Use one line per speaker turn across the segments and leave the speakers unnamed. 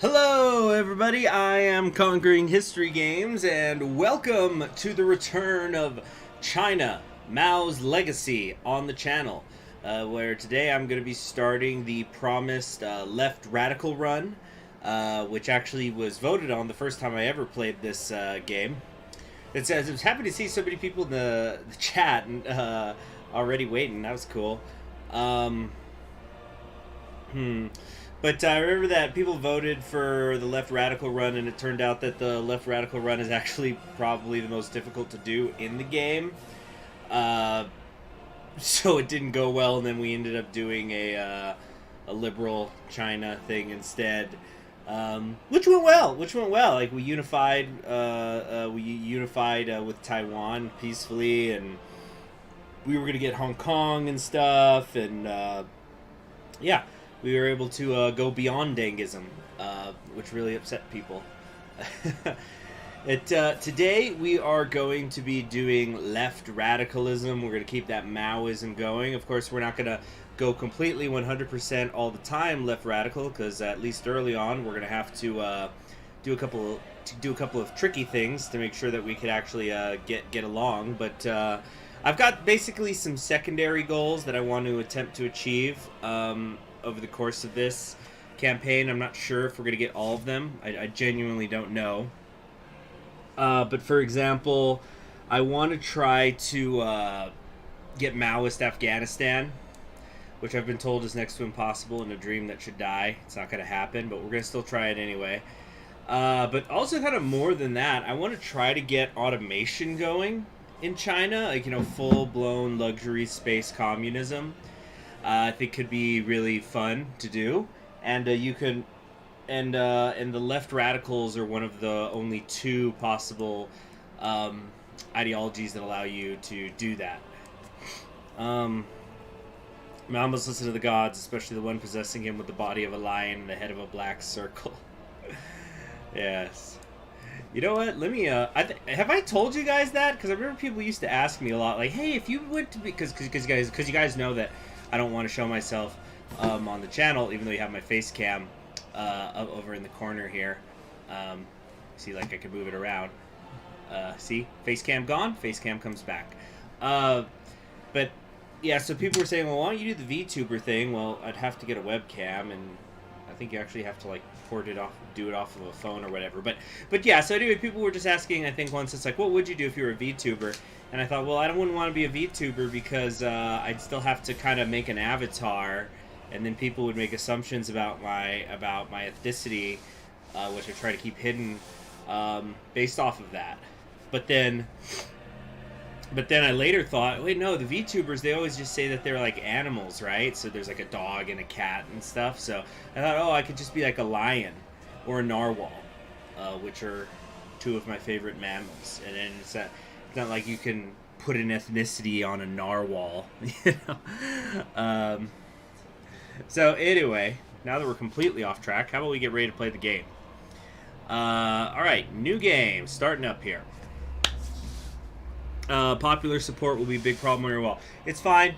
Hello everybody, I am Conquering History Games, and welcome to the return of China, Mao's Legacy on the channel, where today I'm going to be starting the promised left radical run, which actually was voted on the first time I ever played this game. I was happy to see so many people in the chat already waiting. That was cool. But I remember that people voted for the left radical run, and it turned out that the left radical run is actually probably the most difficult to do in the game. So it didn't go well, and then we ended up doing a liberal China thing instead, which went well. Like we unified with Taiwan peacefully, and we were gonna get Hong Kong and stuff, and yeah. We were able to go beyond Dangism, which really upset people. Today we are going to be doing left radicalism. We're going to keep that Maoism going. Of course, we're not going to go completely 100% all the time left radical, because at least early on we're going to have to do a couple of tricky things to make sure that we could actually get along. But I've got basically some secondary goals that I want to attempt to achieve over the course of this campaign. I'm not sure if we're going to get all of them. I genuinely don't know. But for example, I want to try to get Maoist Afghanistan, which I've been told is next to impossible and a dream that should die. It's not going to happen, but we're going to still try it anyway. But also kind of more than that, I want to try to get automation going in China, like, full-blown luxury space communism. I think could be really fun to do, and the left radicals are one of the only two possible ideologies that allow you to do that. Mao must listen to the gods, especially the one possessing him with the body of a lion and the head of a black circle. Yes. You know what? Let me. Have I told you guys that? Because I remember people used to ask me a lot, like, "Hey, if you went to be," because you guys know that I don't want to show myself on the channel, even though you have my face cam over in the corner here. See, like I can move it around. See, face cam gone, face cam comes back. But yeah, so people were saying, well, why don't you do the VTuber thing? Well, I'd have to get a webcam, and I think you actually have to like port it off, do it off of a phone or whatever. But yeah, so anyway, people were just asking, I think once, it's like, what would you do if you were a VTuber? And I thought, well, I wouldn't want to be a VTuber because I'd still have to kind of make an avatar, and then people would make assumptions about my ethnicity, which I try to keep hidden, based off of that. But then I later thought, wait, no, the VTubers, they always just say that they're like animals, right? So there's like a dog and a cat and stuff. So I thought, oh, I could just be like a lion or a narwhal, which are two of my favorite mammals. And then it's not like you can put an ethnicity on a narwhal, So anyway, now that we're completely off track, how about we get ready to play the game? Alright, new game, starting up here. Popular support will be a big problem on your wall. It's fine.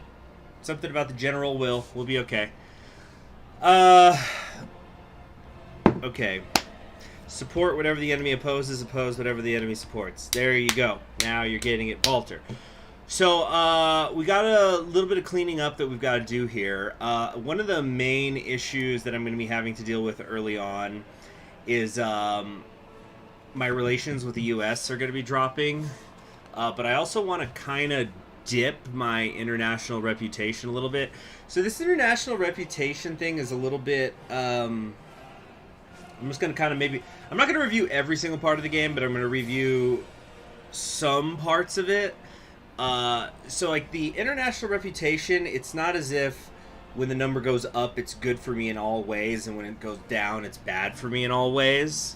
Something about the general will. We'll be okay. Okay. Support whatever the enemy opposes, oppose whatever the enemy supports. There you go. Now you're getting it, Walter. So, we got a little bit of cleaning up that we've got to do here. One of the main issues that I'm going to be having to deal with early on is my relations with the U.S. are going to be dropping. But I also want to kind of dip my international reputation a little bit. So this international reputation thing is a little bit... I'm just going to kind of maybe... I'm not going to review every single part of the game, but I'm going to review some parts of it. So, like, the international reputation, it's not as if when the number goes up, it's good for me in all ways, and when it goes down, it's bad for me in all ways.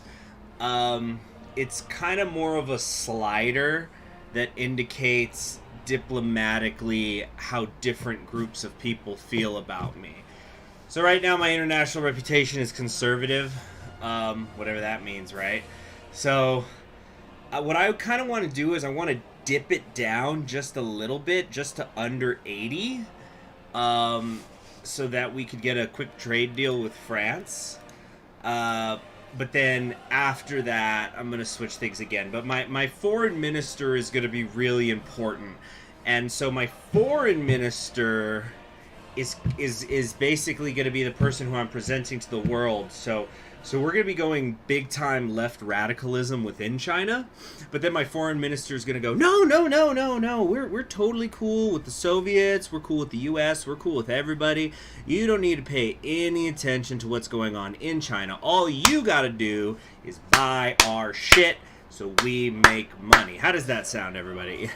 It's kind of more of a slider that indicates diplomatically how different groups of people feel about me. So right now my international reputation is conservative, whatever that means, right? So what I kind of want to do is I want to dip it down just a little bit, just to under 80, so that we could get a quick trade deal with France. But then after that, I'm going to switch things again. But my foreign minister is going to be really important. And so my foreign minister is basically going to be the person who I'm presenting to the world. So we're going to be going big time left radicalism within China, but then my foreign minister is going to go, no, we're totally cool with the Soviets, we're cool with the US, we're cool with everybody. You don't need to pay any attention to what's going on in China. All you got to do is buy our shit so we make money. How does that sound, everybody?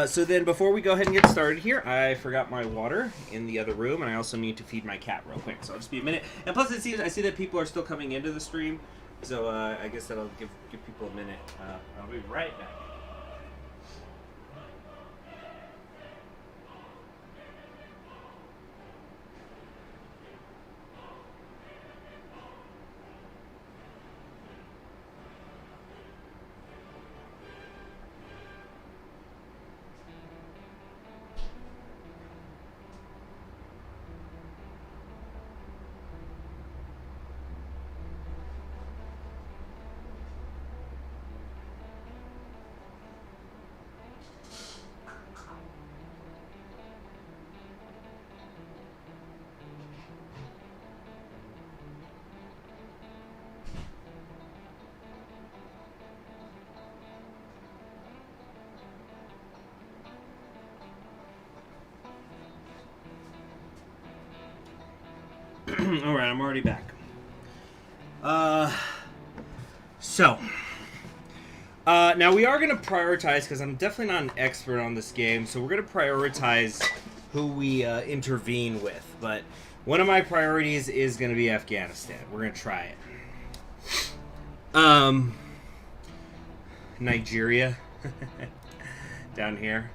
So then before we go ahead and get started here, I forgot my water in the other room, and I also need to feed my cat real quick, so I'll just be a minute. And plus, I see that people are still coming into the stream, so I guess that'll give people a minute. I'll be right back. Alright, I'm already back. Now we are going to prioritize, because I'm definitely not an expert on this game, so we're going to prioritize who we intervene with. But one of my priorities is going to be Afghanistan. We're going to try it. Nigeria. Down here.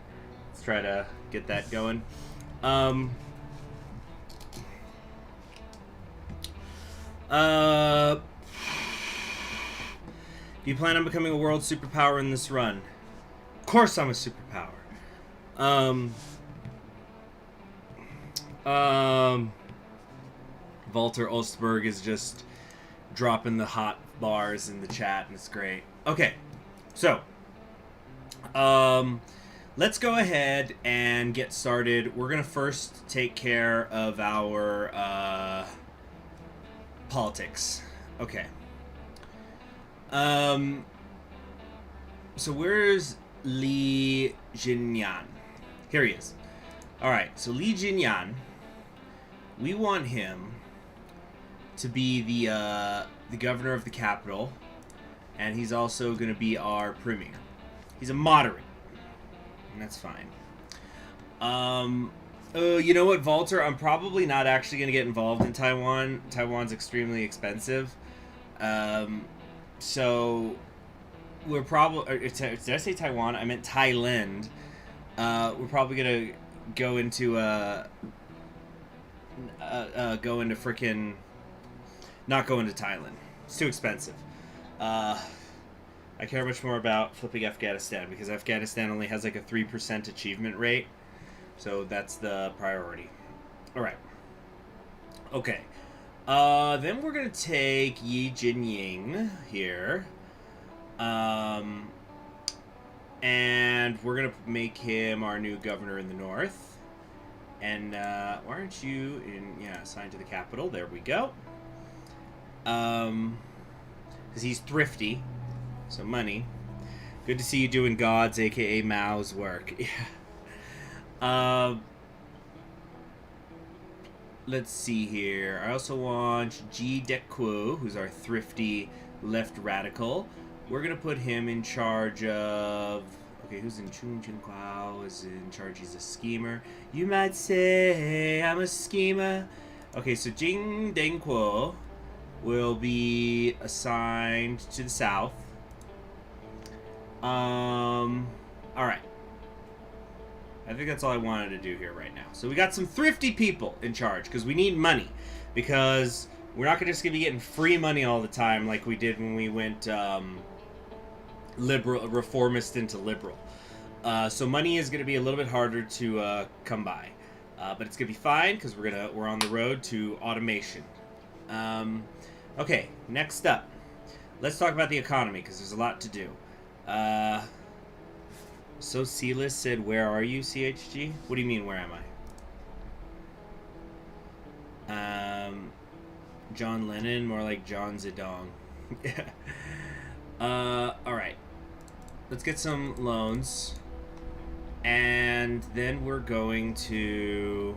Let's try to get that going. Do you plan on becoming a world superpower in this run? Of course I'm a superpower. Walter Ostberg is just dropping the hot bars in the chat, and it's great. Okay, so let's go ahead and get started. We're gonna first take care of our politics. Okay. So where's Li Jinyan? Here he is. Alright, so Li Jinyan, we want him to be the governor of the capital, and he's also going to be our premier. He's a moderate, and that's fine. You know what, Walter? I'm probably not actually going to get involved in Taiwan. Taiwan's extremely expensive. So we're probably... Did I say Taiwan? I meant Thailand. We're probably going to go into freaking... Not go into Thailand. It's too expensive. I care much more about flipping Afghanistan, because Afghanistan only has like a 3% achievement rate. So that's the priority. Alright. Okay. Then we're going to take Yi Jinying here. And we're going to make him our new governor in the north. And why aren't you assigned to the capital? There we go. Because he's thrifty. So money. Good to see you doing God's, aka Mao's work. Let's see here. I also want Ji Dekwu, who's our thrifty left radical. We're gonna put him in charge of... Okay, who's in Chun Chun Kwao is in charge. He's a schemer. You might say I'm a schemer. Okay, so Jing Dengkuo will be assigned to the south. Alright. I think that's all I wanted to do here right now. So we got some thrifty people in charge, because we need money. Because we're not just going to be getting free money all the time like we did when we went reformist into liberal. So money is going to be a little bit harder to come by. But it's gonna be fine because we're on the road to automation. Okay, next up, let's talk about the economy because there's a lot to do. Socialist said, "Where are you, CHG?" What do you mean, where am I? John Lennon, more like John Zedong. Alright. Let's get some loans. And then we're going to...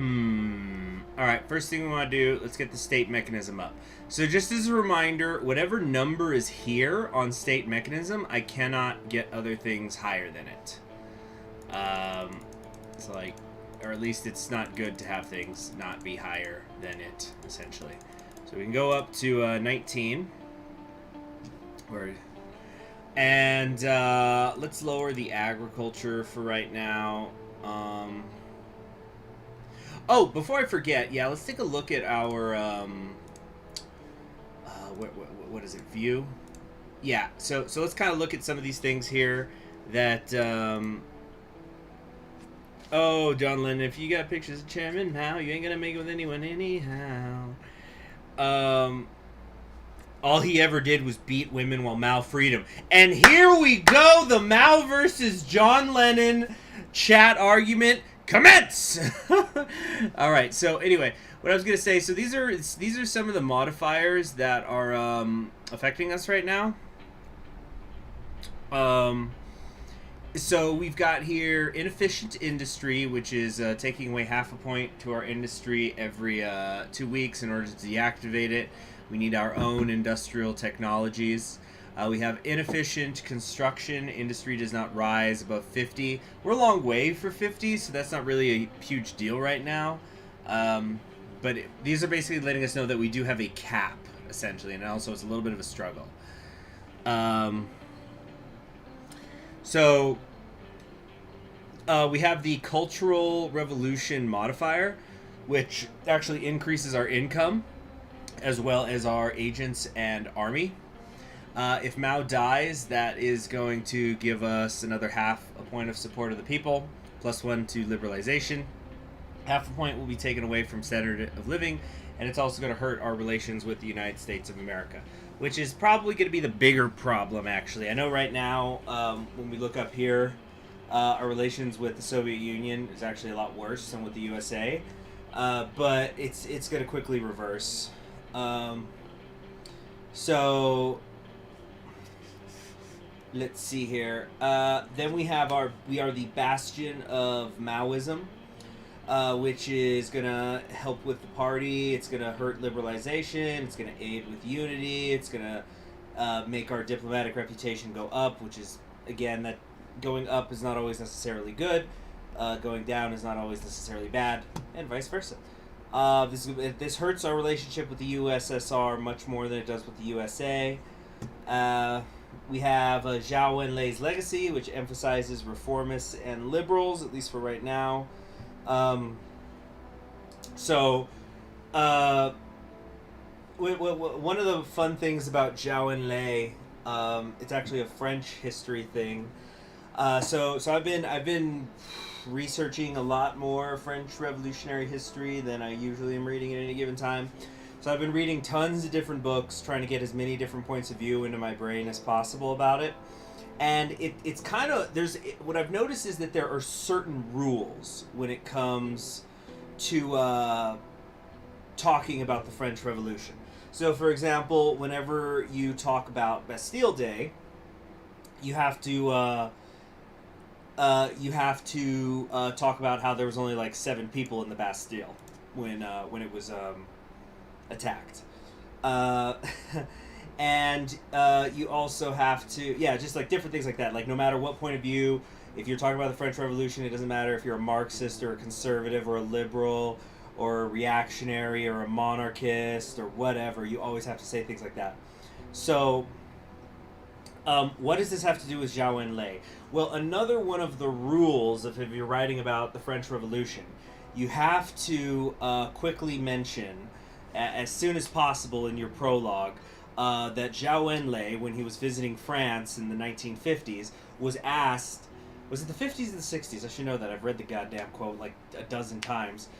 Alright, first thing we want to do, let's get the state mechanism up. So just as a reminder, whatever number is here on state mechanism, I cannot get other things higher than it. It's like... Or at least it's not good to have things not be higher than it, essentially. So we can go up to 19. And let's lower the agriculture for right now. Oh, before I forget, yeah, let's take a look at our... what is it? View? Yeah, so let's kind of look at some of these things here that... Oh, John Lennon, if you got pictures of Chairman Mao, you ain't gonna make it with anyone anyhow. All he ever did was beat women while Mao freed him. And here we go, the Mao versus John Lennon chat argument commence! Alright, so anyway, what I was gonna say, so these are some of the modifiers that are affecting us right now. So we've got here inefficient industry, which is taking away 0.5 point to our industry every 2 weeks in order to deactivate it. We need our own industrial technologies. We have inefficient construction. Industry does not rise above 50. We're a long way for 50, so that's not really a huge deal right now. But these are basically letting us know that we do have a cap, essentially, and also it's a little bit of a struggle. So we have the Cultural Revolution modifier, which actually increases our income as well as our agents and army. If Mao dies, that is going to give us another 0.5 point of support of the people, +1 to liberalization. 0.5 point will be taken away from standard of living, and it's also going to hurt our relations with the United States of America, which is probably going to be the bigger problem, actually. I know right now, when we look up here, our relations with the Soviet Union is actually a lot worse than with the USA, but it's going to quickly reverse. So let's see here. Then we are the bastion of Maoism, which is going to help with the party. It's going to hurt liberalization. It's going to aid with unity. It's going to make our diplomatic reputation go up, which is, again, that going up is not always necessarily good. Going down is not always necessarily bad, and vice versa. This hurts our relationship with the USSR much more than it does with the USA. We have Zhao Enlai's legacy, which emphasizes reformists and liberals, at least for right now. One of the fun things about Zhao Enlai, it's actually a French history thing. So I've been researching a lot more French Revolutionary history than I usually am reading at any given time. So I've been reading tons of different books, trying to get as many different points of view into my brain as possible about it. And it's kind of, what I've noticed is that there are certain rules when it comes to talking about the French Revolution. So, for example, whenever you talk about Bastille Day, you have to talk about how there was only like 7 people in the Bastille when it was attacked. And you also have to, just like different things like that. Like no matter what point of view, if you're talking about the French Revolution, it doesn't matter if you're a Marxist or a conservative or a liberal or a reactionary or a monarchist or whatever, you always have to say things like that. So, what does this have to do with Zhao Enlai? Well, another one of the rules of if you're writing about the French Revolution, you have to quickly mention, as soon as possible in your prologue, that Zhao Enlai, when he was visiting France in the 1950s, was asked, Was it the 50s and the 60s? I should know that. I've read the goddamn quote like a dozen times.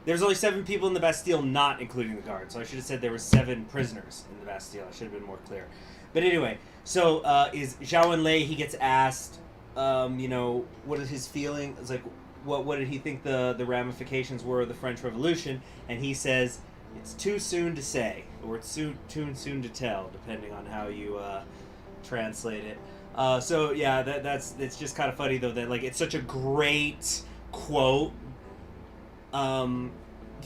There's only 7 people in the Bastille, not including the guards. So I should have said there were 7 prisoners in the Bastille. I should have been more clear. But anyway, so is Zhao Enlai, he gets asked, you know, what is his feeling? It's like, what did he think the ramifications were of the French Revolution? And he says, it's too soon to say, or it's too soon to tell, depending on how you translate it. So yeah, it's just kind of funny though that like it's such a great quote.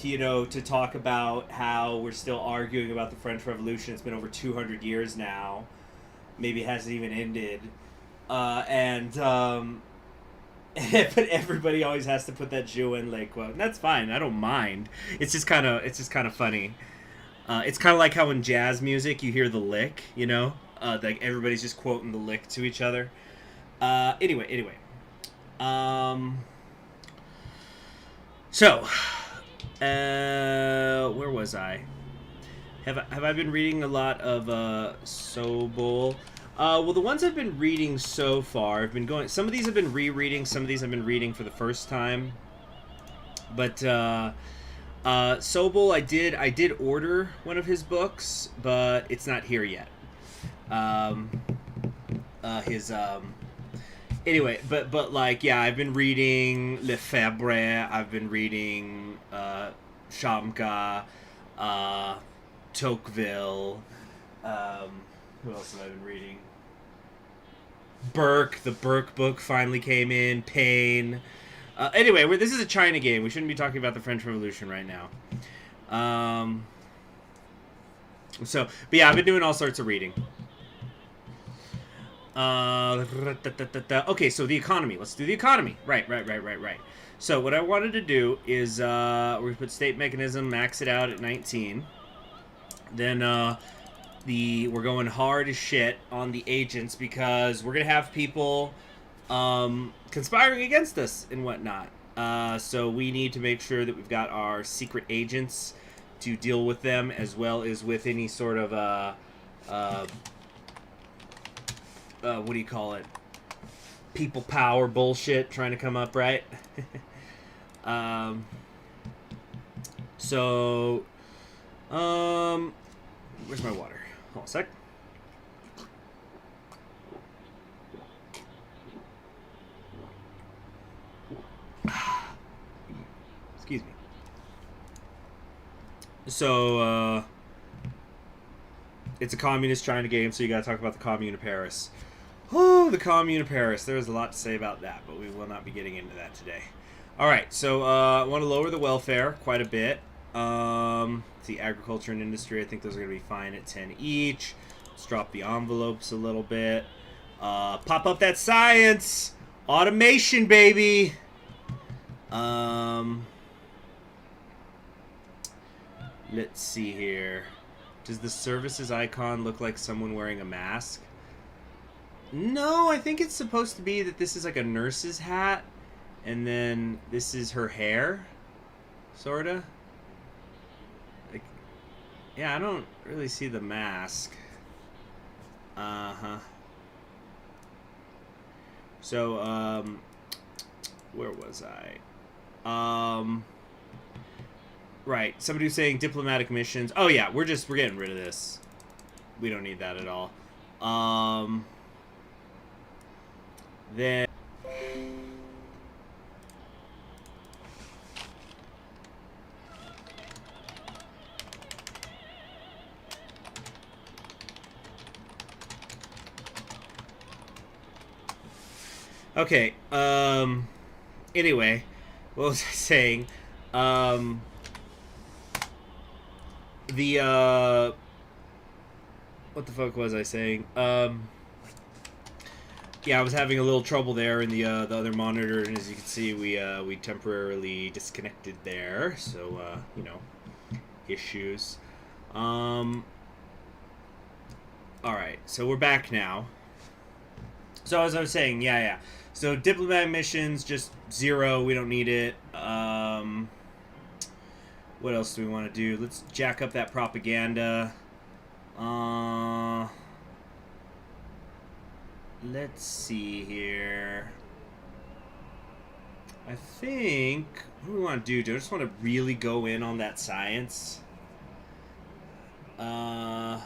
You know, to talk about how we're still arguing about the French Revolution. It's been over 200 years now. Maybe it hasn't even ended. But everybody always has to put that Zhou Enlai quote. And that's fine. I don't mind. It's just kind of funny. It's kind of like how in jazz music you hear the lick, you know? Like everybody's just quoting the lick to each other. Anyway. So, where was I? Have I been reading a lot of Sobol? Well, the ones I've been reading so far, I've been going. Some of these have been rereading. Some of these I've been reading for the first time. But Sobol, I did order one of his books, but it's not here yet. Anyway, but like, yeah, I've been reading Lefebvre, I've been reading Shamka, Tocqueville, who else have I been reading? Burke, the Burke book finally came in, Paine. Anyway, this is a China game, we shouldn't be talking about the French Revolution right now. But yeah, I've been doing all sorts of reading. Okay, so the economy. Let's do the economy. Right. So what I wanted to do is we're going to put state mechanism, max it out at 19. Then we're going hard as shit on the agents because we're going to have people conspiring against us and whatnot. So we need to make sure that we've got our secret agents to deal with them, as well as with any sort of what do you call it? People power bullshit trying to come up, right? Where's my water? Hold on a sec. Excuse me. So, it's a communist China game, so you gotta talk about the Commune of Paris. Oh, the Commune of Paris. There's a lot to say about that, but we will not be getting into that today. Alright, so I want to lower the welfare quite a bit. The agriculture and industry, I think those are going to be fine at 10 each. Let's drop the envelopes a little bit. Pop up that science! Automation, baby! Let's see here. Does the services icon look like someone wearing a mask? No, I think it's supposed to be that this is like a nurse's hat, and then this is her hair, sorta. Like, yeah, I don't really see the mask. So, where was I? Right, somebody was saying diplomatic missions. Oh yeah, we're getting rid of this. We don't need that at all. Then okay, anyway, what was I saying? What the fuck was I saying? Yeah, I was having a little trouble there in the other monitor, and as you can see, we temporarily disconnected there, so, you know, issues. Alright, so we're back now. So as I was saying, yeah. So diplomatic missions, just 0, we don't need it. What else do we want to do? Let's jack up that let's see here. I think, what do we want to do? Do I just want to really go in on that science? Don't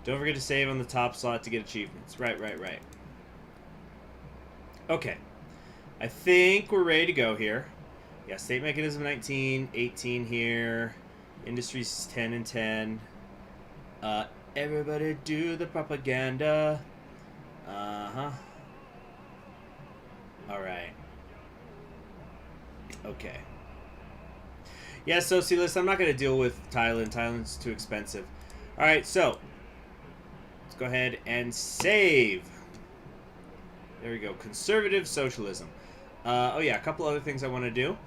forget to save on the top slot to get achievements. Right. Okay. I think we're ready to go here. Yeah, state mechanism 19, 18 here. Industries 10 and 10. Everybody do the propaganda. Alright. Okay. Yeah, Socialist, I'm not going to deal with Thailand. Thailand's too expensive. Alright, so. Let's go ahead and save. There we go. Conservative socialism. Oh yeah, a couple other things I want to do.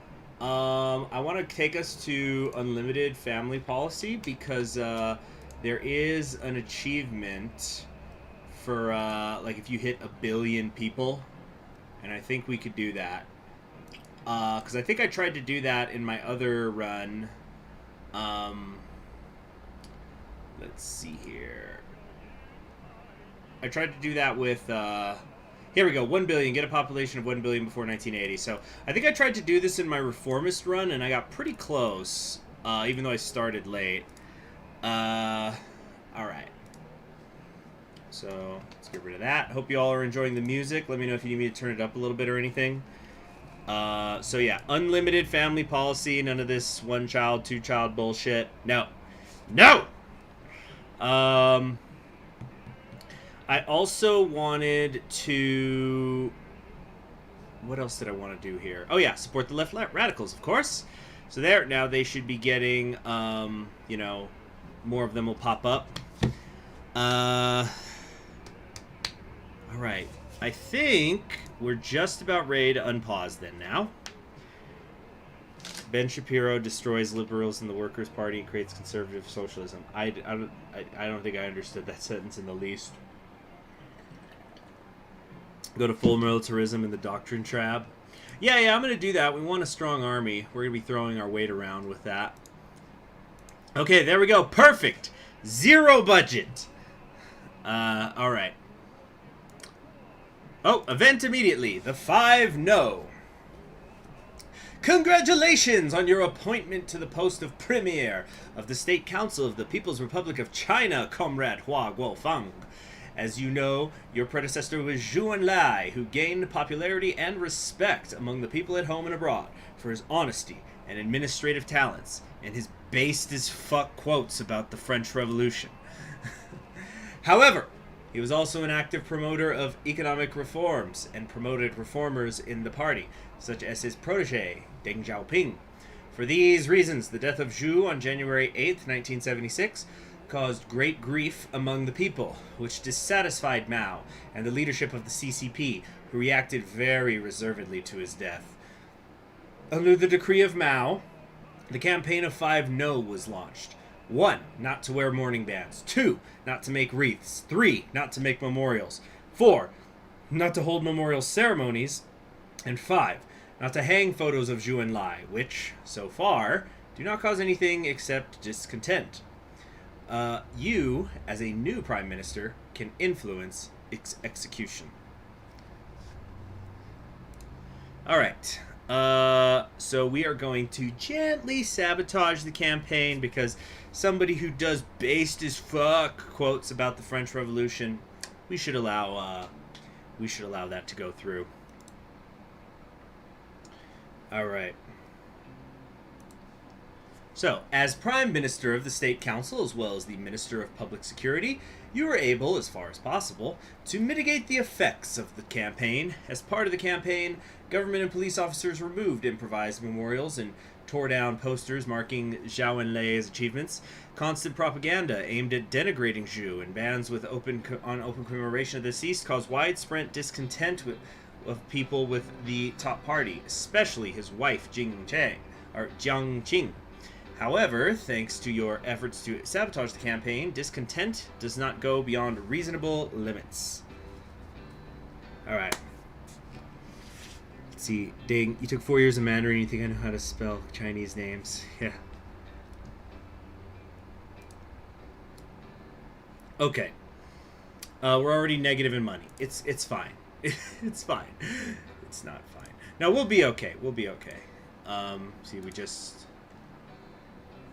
I want to take us to unlimited family policy because there is an achievement for like if you hit 1 billion people, and I think we could do that. Because I think I tried to do that in my other run. Let's see here. I tried to do that with. Here we go, 1 billion, get a population of 1 billion before 1980. So I think I tried to do this in my reformist run, and I got pretty close, even though I started late. Alright. So let's get rid of that. Hope you all are enjoying the music. Let me know if you need me to turn it up a little bit or anything. So yeah, unlimited family policy, none of this one child, two child bullshit. No. No! I also wanted to... What else did I want to do here? Oh yeah, support the left radicals, of course. So there, now they should be getting, you know, more of them will pop up. Alright, I think we're just about ready to unpause then now. Ben Shapiro destroys liberals in the Workers' Party and creates conservative socialism. I don't think I understood that sentence in the least. Go to full militarism in the doctrine trap. Yeah, I'm going to do that. We want a strong army. We're going to be throwing our weight around with that. Okay, there we go. Perfect. 0 budget. All right. Oh, event immediately. The Five Nos. Congratulations on your appointment to the post of Premier of the State Council of the People's Republic of China, Comrade Hua Guofang. As you know, your predecessor was Zhou Enlai, who gained popularity and respect among the people at home and abroad for his honesty and administrative talents, and his based as fuck quotes about the French Revolution. However, he was also an active promoter of economic reforms and promoted reformers in the party, such as his protege, Deng Xiaoping. For these reasons, the death of Zhou on January 8th, 1976, caused great grief among the people, which dissatisfied Mao and the leadership of the CCP, who reacted very reservedly to his death. Under the decree of Mao, the campaign of Five Nos was launched. 1. Not to wear mourning bands. 2. Not to make wreaths. 3. Not to make memorials. 4. Not to hold memorial ceremonies. And 5. Not to hang photos of Zhou Enlai, which, so far, do not cause anything except discontent. You, as a new Prime Minister, can influence its execution. Alright. So we are going to gently sabotage the campaign because somebody who does based as fuck quotes about the French Revolution, we should allow that to go through. Alright. So, as Prime Minister of the State Council, as well as the Minister of Public Security, you were able, as far as possible, to mitigate the effects of the campaign. As part of the campaign, government and police officers removed improvised memorials and tore down posters marking Zhou Enlai's achievements. Constant propaganda aimed at denigrating Zhou and bans with open commemoration of the deceased caused widespread discontent of people with the top party, especially his wife Jiang Qing. However, thanks to your efforts to sabotage the campaign, discontent does not go beyond reasonable limits. Alright. Let's see. Ding, you took 4 years of Mandarin, you think I know how to spell Chinese names. Yeah. Okay. We're already negative in money. It's fine. It's fine. It's not fine. No, we'll be okay. We'll be okay. See, we just...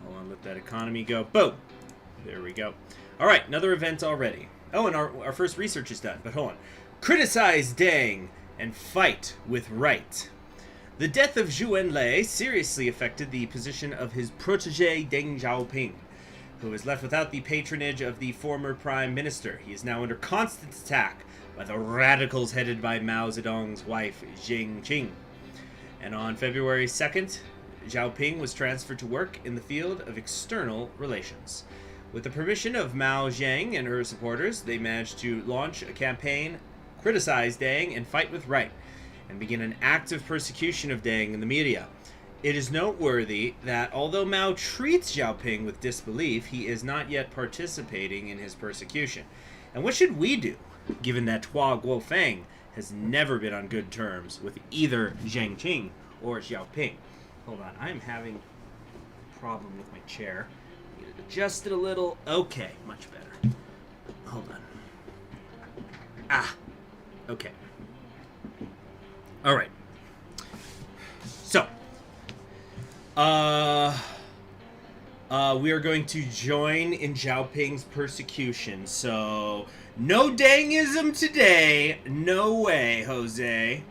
Hold on, let that economy go. Boom! There we go. Alright, another event already. Oh, and our first research is done. But hold on. Criticize Deng and fight with right. The death of Zhu Enlai seriously affected the position of his protege Deng Xiaoping, who was left without the patronage of the former prime minister. He is now under constant attack by the radicals headed by Mao Zedong's wife, Jiang Qing. And on February 2nd, Xiaoping was transferred to work in the field of external relations. With the permission of Mao Zedong and her supporters, they managed to launch a campaign, criticize Deng, and fight with right, and begin an active persecution of Deng in the media. It is noteworthy that although Mao treats Xiaoping with disbelief, he is not yet participating in his persecution. And what should we do, given that Hua Guofeng has never been on good terms with either Jiang Qing or Xiaoping? Hold on, I'm having a problem with my chair. Need it adjusted a little. Okay, much better. Hold on. Ah, okay. All right. So, we are going to join in Xiaoping's persecution. So, no Dengism today. No way, Jose.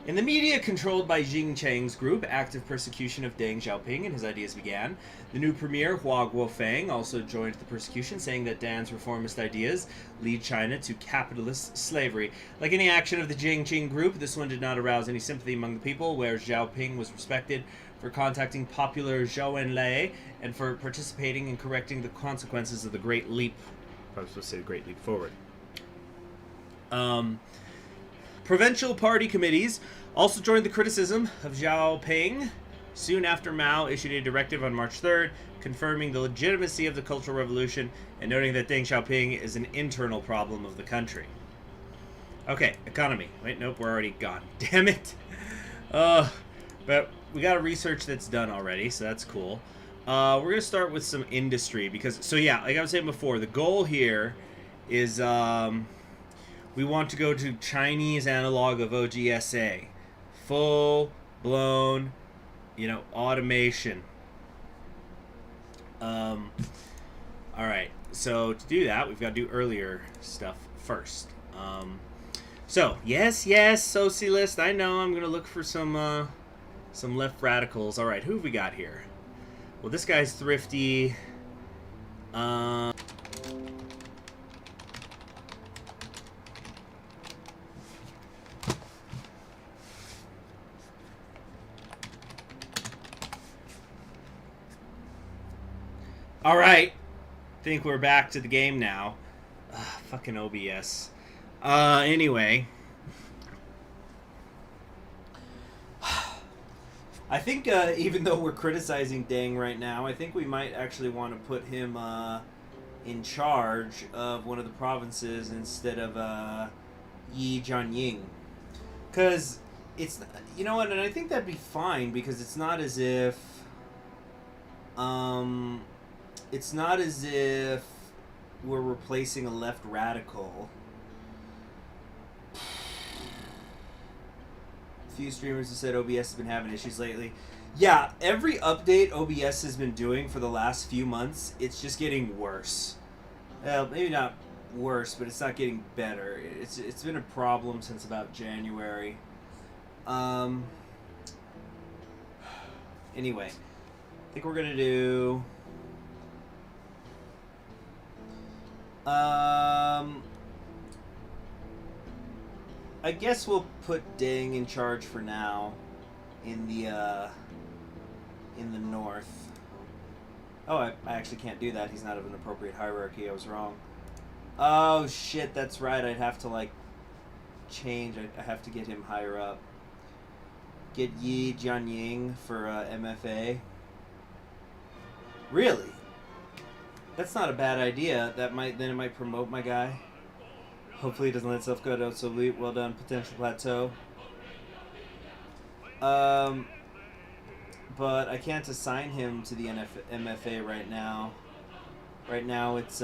In the media controlled by Xing Chang's group, active persecution of Deng Xiaoping and his ideas began. The new premier, Hua Guofeng, also joined the persecution, saying that Deng's reformist ideas lead China to capitalist slavery. Like any action of the Xing Qing group, this one did not arouse any sympathy among the people, where Xiaoping was respected for contacting popular Zhou Enlai and for participating in correcting the consequences of the Great Leap. I was supposed to say the Great Leap Forward. Provincial party committees also joined the criticism of Xiaoping soon after Mao issued a directive on March 3rd, confirming the legitimacy of the Cultural Revolution and noting that Deng Xiaoping is an internal problem of the country. Okay, economy. Wait, nope, we're already gone. Damn it. But we got a research that's done already, so that's cool. We're going to start with some industry because, so yeah, like I was saying before, the goal here is, we want to go to Chinese analog of OGSA. Full-blown, automation. Alright, so to do that, we've got to do earlier stuff first. So, yes, socialist, I know, I'm going to look for some left radicals. Alright, who have we got here? Well, this guy's thrifty. Alright, think we're back to the game now. Fucking OBS. Anyway. I think even though we're criticizing Deng right now, I think we might actually want to put him in charge of one of the provinces instead of Yi Jianying. Because it's, you know what, and I think that'd be fine because it's not as if... It's not as if we're replacing a left radical. A few streamers have said OBS has been having issues lately. Yeah, every update OBS has been doing for the last few months, it's just getting worse. Well, maybe not worse, but it's not getting better. It's been a problem since about January. Anyway, I think we're gonna do... I guess we'll put Deng in charge for now in the north. Oh, I actually can't do that. He's not of an appropriate hierarchy. I was wrong. Oh, shit, that's right. I'd have to, like, change. I have to get him higher up. Get Yi Jianying for MFA. Really? That's not a bad idea. Then it might promote my guy. Hopefully it doesn't let itself go to obsolete. Well done, potential plateau. But I can't assign him to the MFA right now. Right now it's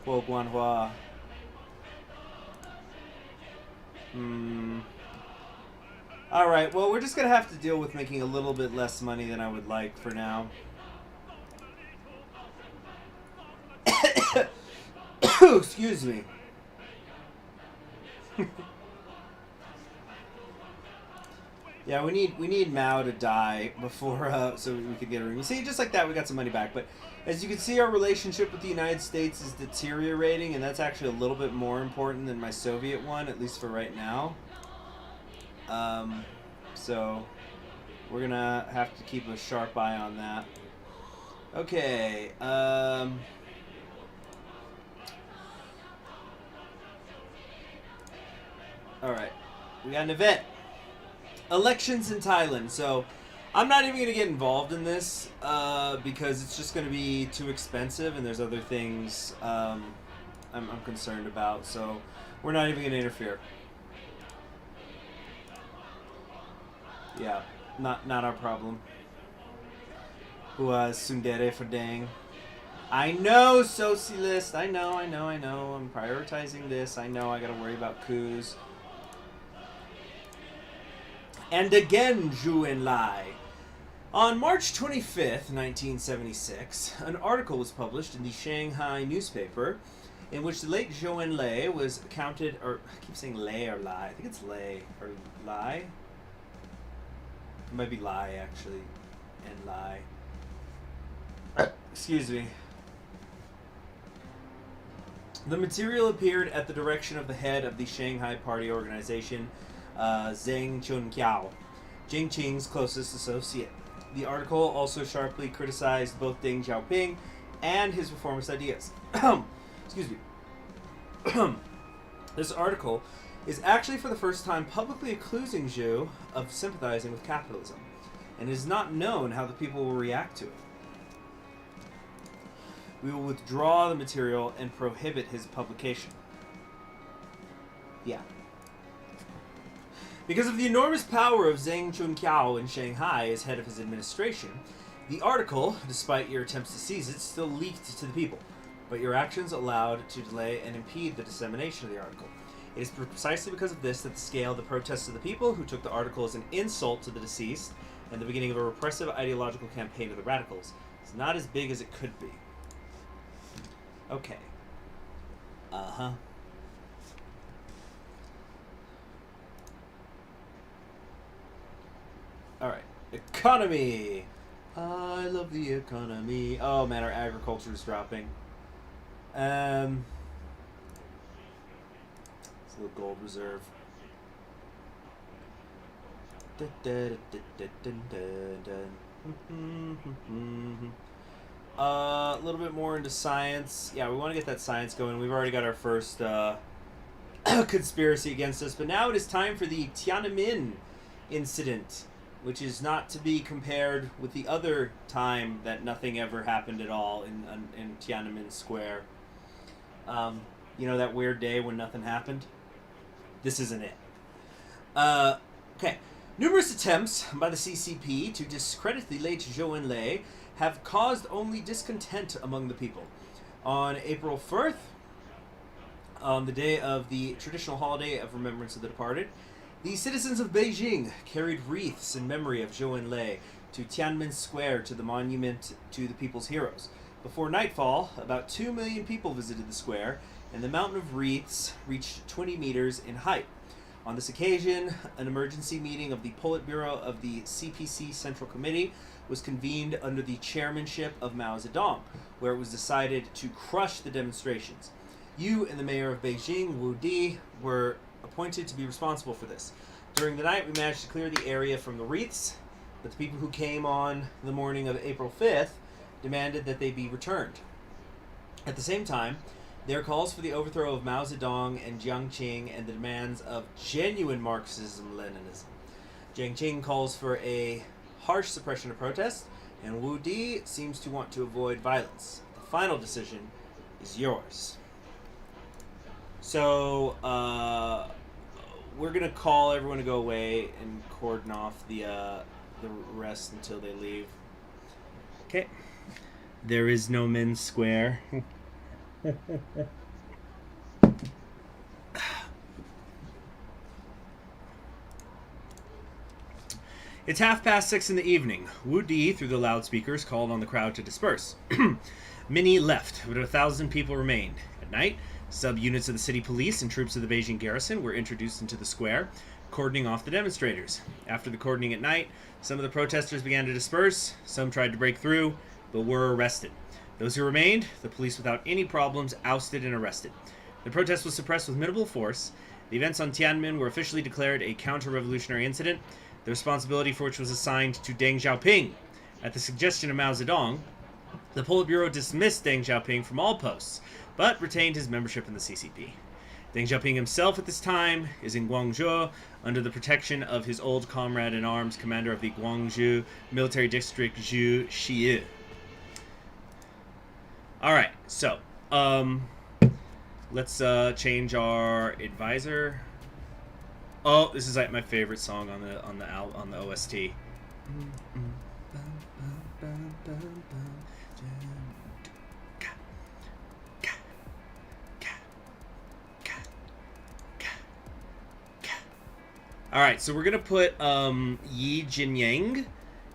Huo Guanhua. Alright, well, we're just going to have to deal with making a little bit less money than I would like for now. Excuse me. Yeah, we need Mao to die before so we could get a ring. You see, just like that, we got some money back. But as you can see, our relationship with the United States is deteriorating, and that's actually a little bit more important than my Soviet one, at least for right now. So we're gonna have to keep a sharp eye on that. Okay. All right, we got an event. Elections in Thailand. So I'm not even going to get involved in this because it's just going to be too expensive, and there's other things I'm concerned about. So we're not even going to interfere. Yeah, not our problem. Sundere for dang. I know, socialist. I know. I'm prioritizing this. I know I got to worry about coups. And again, Zhou Enlai. On March 25th, 1976, an article was published in the Shanghai newspaper in which the late Zhou Enlai was counted, or I keep saying lei or lie. I think it's lei or lie. It might be lie, actually, and lie. Excuse me. The material appeared at the direction of the head of the Shanghai Party organization, Zheng Chunqiao, Jiang Qing's closest associate. The article also sharply criticized both Deng Xiaoping and his reformist ideas. Excuse me. This article is actually for the first time publicly accusing Zhou of sympathizing with capitalism, and it is not known how the people will react to it. We will withdraw the material and prohibit his publication. Yeah. Because of the enormous power of Zheng Chunqiao in Shanghai as head of his administration, the article, despite your attempts to seize it, still leaked to the people, but your actions allowed to delay and impede the dissemination of the article. It is precisely because of this that the scale of the protests of the people who took the article as an insult to the deceased and the beginning of a repressive ideological campaign of the radicals is not as big as it could be. Okay. Uh-huh. Alright. Economy! I love the economy. Oh man, our agriculture is dropping. It's a little gold reserve. A little bit more into science. Yeah, we want to get that science going. We've already got our first conspiracy against us, but now it is time for the Tianmen Incident, which is not to be compared with the other time that nothing ever happened at all in Tiananmen Square. You know, that weird day when nothing happened? This isn't it. Okay. Numerous attempts by the CCP to discredit the late Zhou Enlai have caused only discontent among the people. On April 4th, on the day of the traditional holiday of remembrance of the departed, the citizens of Beijing carried wreaths in memory of Zhou Enlai to Tiananmen Square, to the monument to the people's heroes. Before nightfall, about 2 million people visited the square, and the mountain of wreaths reached 20 meters in height. On this occasion, an emergency meeting of the Politburo of the CPC Central Committee was convened under the chairmanship of Mao Zedong, where it was decided to crush the demonstrations. You and the mayor of Beijing, Wu Di, were appointed to be responsible for this. During the night, we managed to clear the area from the wreaths, but the people who came on the morning of April 5th demanded that they be returned. At the same time, their calls for the overthrow of Mao Zedong and Jiang Qing and the demands of genuine Marxism-Leninism. Jiang Qing calls for a harsh suppression of protest, and Wu Di seems to want to avoid violence. The final decision is yours. So, we're going to call everyone to go away and cordon off the rest until they leave. Okay. There is no men's square. It's 6:30 in the evening. Wu Di, through the loudspeakers, called on the crowd to disperse. Many left, but 1,000 people remained. At night, subunits of the city police and troops of the Beijing garrison were introduced into the square, cordoning off the demonstrators. After the cordoning at night, some of the protesters began to disperse. Some tried to break through, but were arrested. Those who remained, the police without any problems ousted and arrested. The protest was suppressed with minimal force. The events on Tianmen were officially declared a counter-revolutionary incident, the responsibility for which was assigned to Deng Xiaoping. At the suggestion of Mao Zedong, the Politburo dismissed Deng Xiaoping from all posts, but retained his membership in the CCP. Deng Xiaoping himself at this time is in Guangzhou under the protection of his old comrade in arms, commander of the Guangzhou military district, Zhu Shiyu. Alright, so, let's change our advisor. Oh, this is like my favorite song on the OST. All right, so we're gonna put Yi Jinyang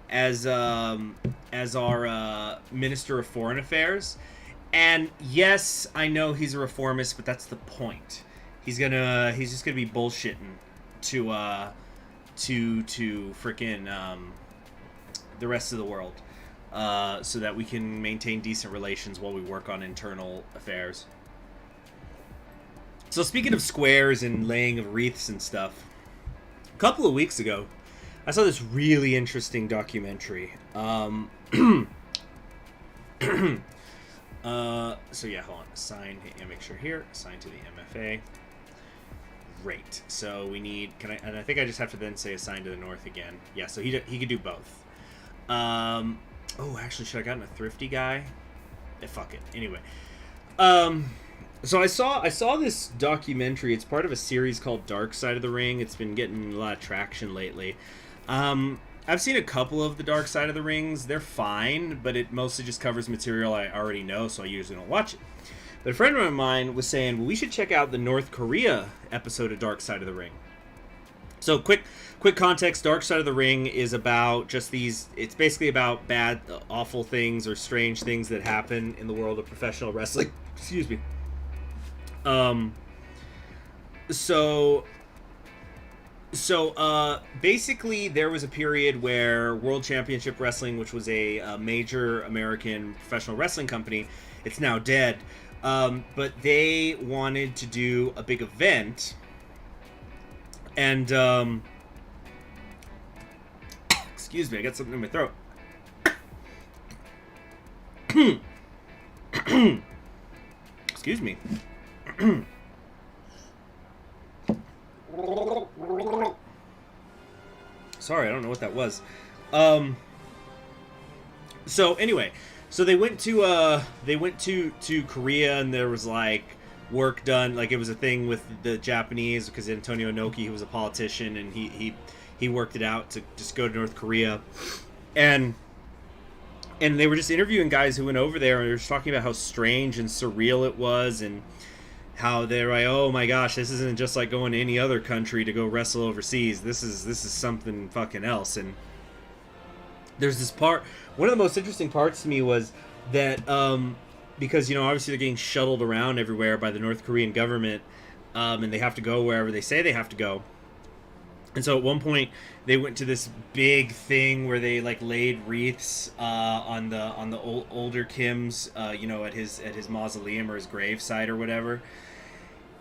as our Minister of Foreign Affairs, and yes, I know he's a reformist, but that's the point. He's just gonna be bullshitting to frickin' the rest of the world, so that we can maintain decent relations while we work on internal affairs. So speaking of squares and laying of wreaths and stuff, a couple of weeks ago, I saw this really interesting documentary. So yeah, hold on. Assign, make sure here. Assign to the MFA. Great. So we need. And I think I just have to then say assign to the North again. Yeah. So he could do both. Oh, actually, should I gotten a thrifty guy? Fuck it. Anyway. So I saw this documentary. It's part of a series called Dark Side of the Ring. It's been getting a lot of traction lately. I've seen a couple of the Dark Side of the Rings. They're fine, but it mostly just covers material I already know, so I usually don't watch it. But a friend of mine was saying, well, we should check out the North Korea episode of Dark Side of the Ring. So quick context, Dark Side of the Ring is about just these, it's basically about bad, awful things or strange things that happen in the world of professional wrestling. Excuse me. Basically there was a period where World Championship Wrestling, which was a major American professional wrestling company, it's now dead, but they wanted to do a big event, and, excuse me, I got something in my throat. Excuse me. Sorry, I don't know what that was. So anyway, so they went to Korea, and there was like work done, like it was a thing with the Japanese, because Antonio Inoki, he was a politician, and he worked it out to just go to North Korea, and they were just interviewing guys who went over there, and they were just talking about how strange and surreal it was, and how they're like, oh my gosh, this isn't just like going to any other country to go wrestle overseas. This is something fucking else. And there's this part, one of the most interesting parts to me was that, because, you know, obviously they're getting shuttled around everywhere by the North Korean government, and they have to go wherever they say they have to go. And so at one point they went to this big thing where they like laid wreaths on the older Kim's, you know, at his mausoleum or his gravesite or whatever.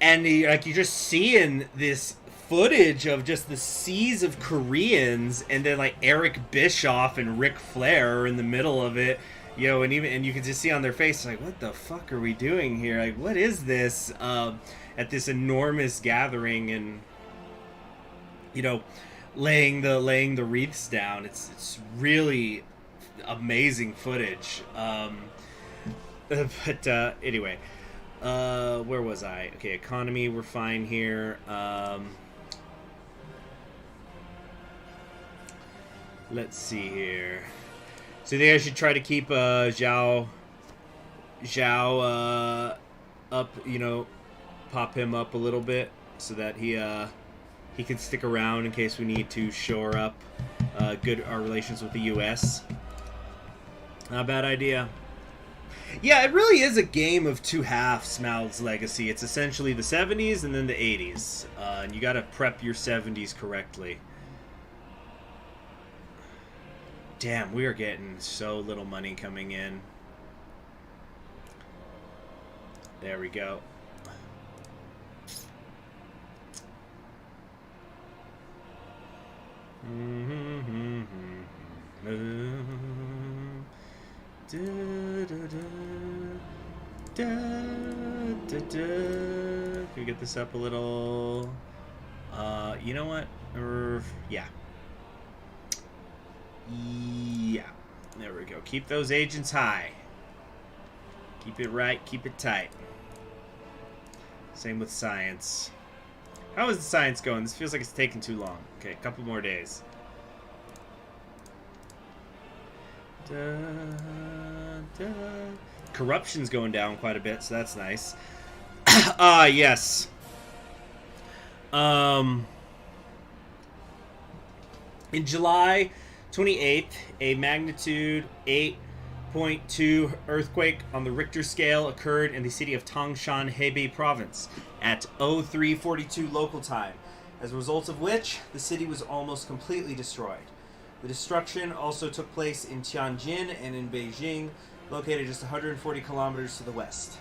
And you're just seeing this footage of just the seas of Koreans, and then like Eric Bischoff and Ric Flair are in the middle of it, you know, and you can just see on their face like, what the fuck are we doing here? Like, what is this? At this enormous gathering, and you know, laying the wreaths down. It's really amazing footage. But anyway, where was I? Okay, economy, we're fine here. Let's see here. So I think I should try to keep Zhao up, you know, pop him up a little bit so that he he can stick around in case we need to shore up our relations with the U.S. Not a bad idea. Yeah, it really is a game of two halves, Mao's legacy. It's essentially the 70s and then the 80s. And you gotta prep your 70s correctly. Damn, we are getting so little money coming in. There we go. Can we get this up a little? You know what? Yeah. Yeah. There we go. Keep those agents high. Keep it right. Keep it tight. Same with science. How is the science going? This feels like it's taking too long. Okay, a couple more days. Corruption's going down quite a bit, so that's nice. Yes. In July 28th, a magnitude 8.2 earthquake on the Richter scale occurred in the city of Tangshan, Hebei province at 03:42 local time, as a result of which the city was almost completely destroyed. The destruction also took place in Tianjin and in Beijing, located just 140 kilometers to the west.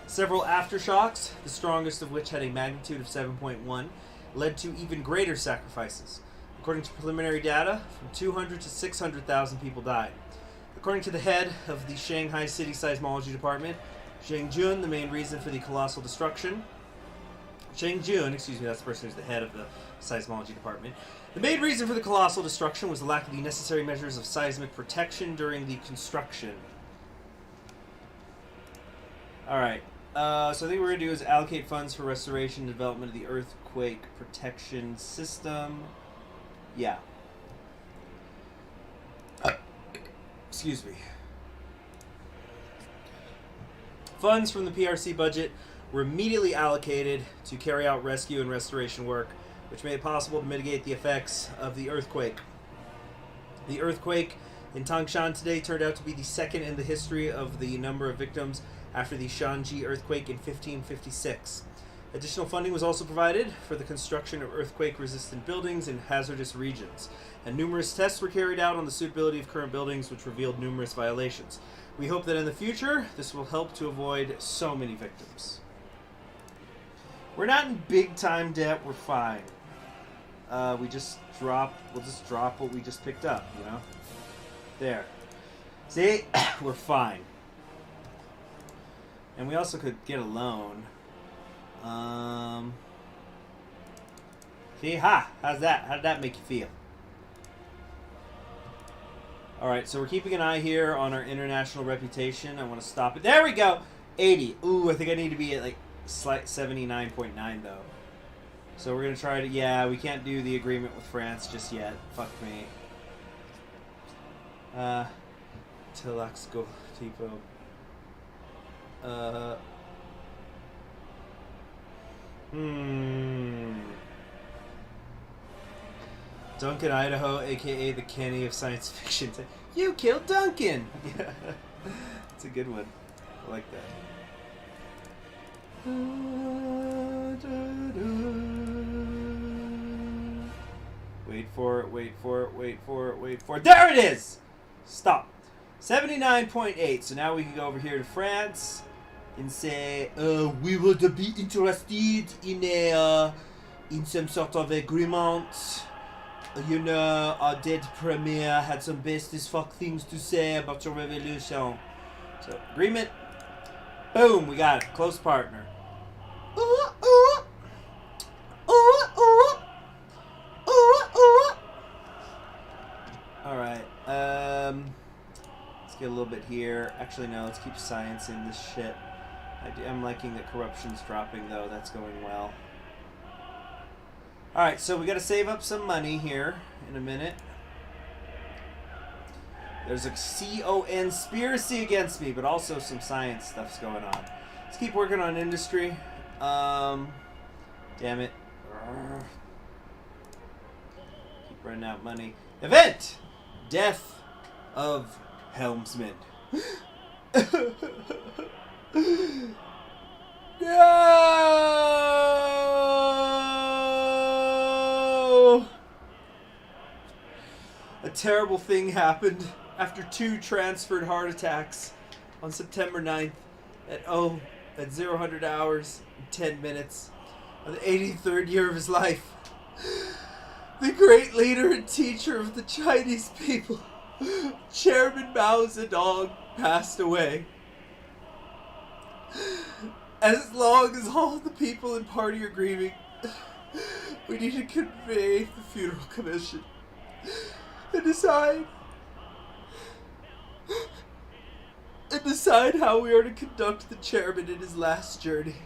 Several aftershocks, the strongest of which had a magnitude of 7.1, led to even greater sacrifices. According to preliminary data, from 200 to 600,000 people died. According to the head of the Shanghai City Seismology Department, Zheng Jun, the main reason for the colossal destruction... Zheng Jun, excuse me, that's the person who's the head of the Seismology Department. The main reason for the colossal destruction was the lack of the necessary measures of seismic protection during the construction. Alright, so I think what we're going to do is allocate funds for restoration and development of the earthquake protection system. Yeah. Excuse me. Funds from the PRC budget were immediately allocated to carry out rescue and restoration work, which made it possible to mitigate the effects of the earthquake. The earthquake in Tangshan today turned out to be the second in the history of the number of victims after the Shanji earthquake in 1556. Additional funding was also provided for the construction of earthquake-resistant buildings in hazardous regions, and numerous tests were carried out on the suitability of current buildings, which revealed numerous violations. We hope that in the future, this will help to avoid so many victims. We're not in big-time debt, we're fine. We'll just drop what we just picked up, you know? There. See? We're fine. And we also could get a loan. See? How's that? How did that make you feel? Alright, so we're keeping an eye here on our international reputation. I want to stop it. There we go! 80. Ooh, I think I need to be at, like, slight 79.9, though. So we're going to try to... Yeah, we can't do the agreement with France just yet. Fuck me. Tilaxco tipo. Duncan, Idaho, a.k.a. the Kenny of science fiction. You killed Duncan! Yeah, it's a good one. I like that. Wait for it, wait for it, wait for it, wait for it. There it is! Stop. 79.8. So now we can go over here to France and say, we would be interested in some sort of agreement. You know, our dead premier had some best as fuck things to say about your revolution. So, agreement. Boom, we got it. Close partner. Alright, let's get a little bit here. Actually, no, let's keep science in this shit. I'm liking that corruption's dropping, though. That's going well. Alright, so we gotta save up some money here in a minute. There's a conspiracy against me, but also some science stuff's going on. Let's keep working on industry. Damn it. Running out of money. Event! Death of Helmsman. No! A terrible thing happened after 2 transferred heart attacks on September 9th at 0 hours and 10 minutes on the 83rd year of his life. The great leader and teacher of the Chinese people, Chairman Mao Zedong, passed away. As long as all the people in party are grieving, we need to convey the funeral commission and decide how we are to conduct the chairman in his last journey.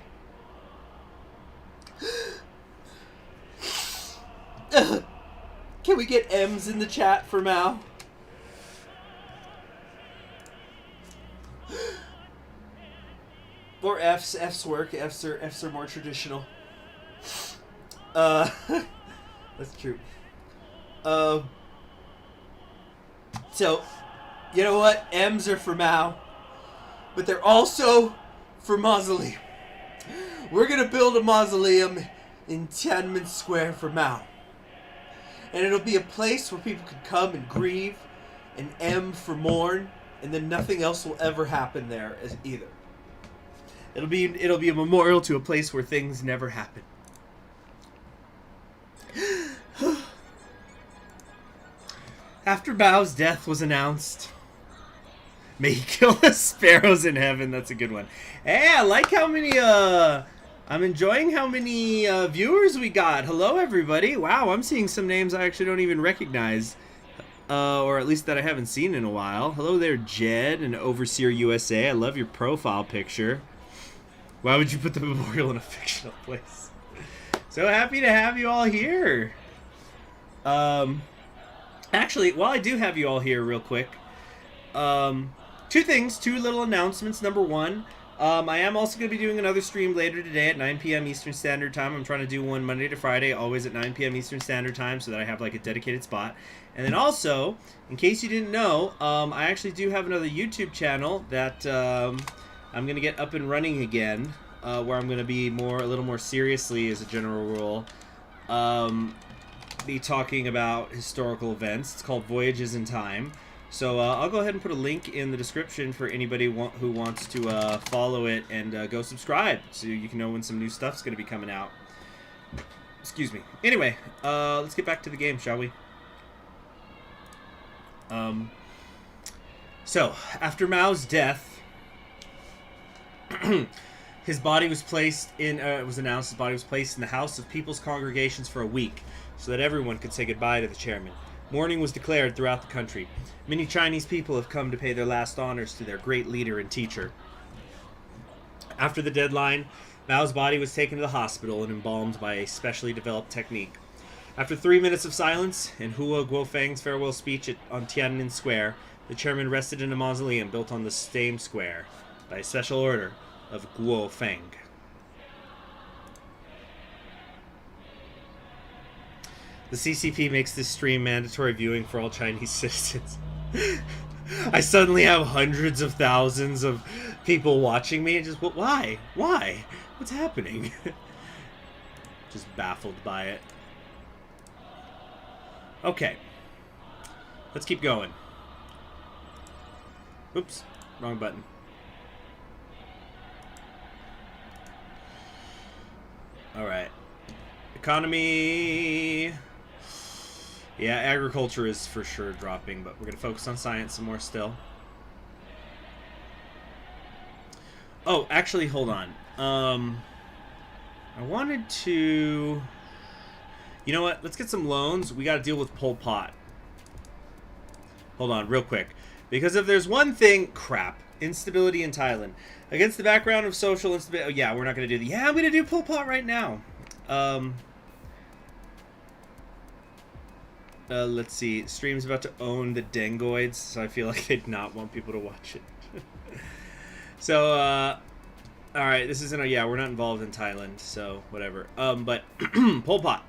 Can we get M's in the chat for Mao? Or F's. F's work. F's are more traditional. That's true. So, you know what? M's are for Mao, but they're also for Mausoleum. We're gonna build a mausoleum in Tianmen Square for Mao. And it'll be a place where people can come and grieve, and M for mourn, and then nothing else will ever happen there as either. It'll be a memorial to a place where things never happen. After Mao's death was announced, may he kill the sparrows in heaven. That's a good one. Hey, I like how many I'm enjoying how many viewers we got. Hello, everybody. Wow, I'm seeing some names I actually don't even recognize. Or at least that I haven't seen in a while. Hello there, Jed and Overseer USA. I love your profile picture. Why would you put the memorial in a fictional place? So happy to have you all here. Actually, while I do have you all here real quick, 2 little announcements. Number 1, I am also going to be doing another stream later today at 9 p.m. Eastern Standard Time. I'm trying to do one Monday to Friday, always at 9 p.m. Eastern Standard Time, so that I have like a dedicated spot. And then also, in case you didn't know, I actually do have another YouTube channel that I'm going to get up and running again, where I'm going to be a little more seriously, as a general rule, be talking about historical events. It's called Voyages in Time. So I'll go ahead and put a link in the description for anybody who wants to follow it and go subscribe, so you can know when some new stuff's going to be coming out. Excuse me. Anyway, let's get back to the game, shall we? So, after Mao's death, his body was placed in, it was announced his body was placed in the House of People's Congregations for a week, so that everyone could say goodbye to the chairman. Mourning was declared throughout the country. Many Chinese people have come to pay their last honors to their great leader and teacher. After the deadline, Mao's body was taken to the hospital and embalmed by a specially developed technique. After 3 minutes of silence and Hua Guofeng's farewell speech on Tianmen Square, the chairman rested in a mausoleum built on the same square by a special order of Guofeng. The CCP makes this stream mandatory viewing for all Chinese citizens. I suddenly have hundreds of thousands of people watching me and just, why? Why? What's happening? Just baffled by it. Okay. Let's keep going. Oops, wrong button. Alright. Economy. Yeah, agriculture is for sure dropping, but we're going to focus on science some more still. Oh, actually, hold on. I wanted to... You know what? Let's get some loans. We got to deal with Pol Pot. Hold on, real quick. Because if there's one thing... Crap. Instability in Thailand. Against the background of social instability... Oh, yeah, we're not going to do the... Yeah, I'm going to do Pol Pot right now. Let's see. Stream's about to own the Dengoids, so I feel like they'd not want people to watch it. So, alright, this isn't a... Yeah, we're not involved in Thailand, so whatever. But, Pol Pot.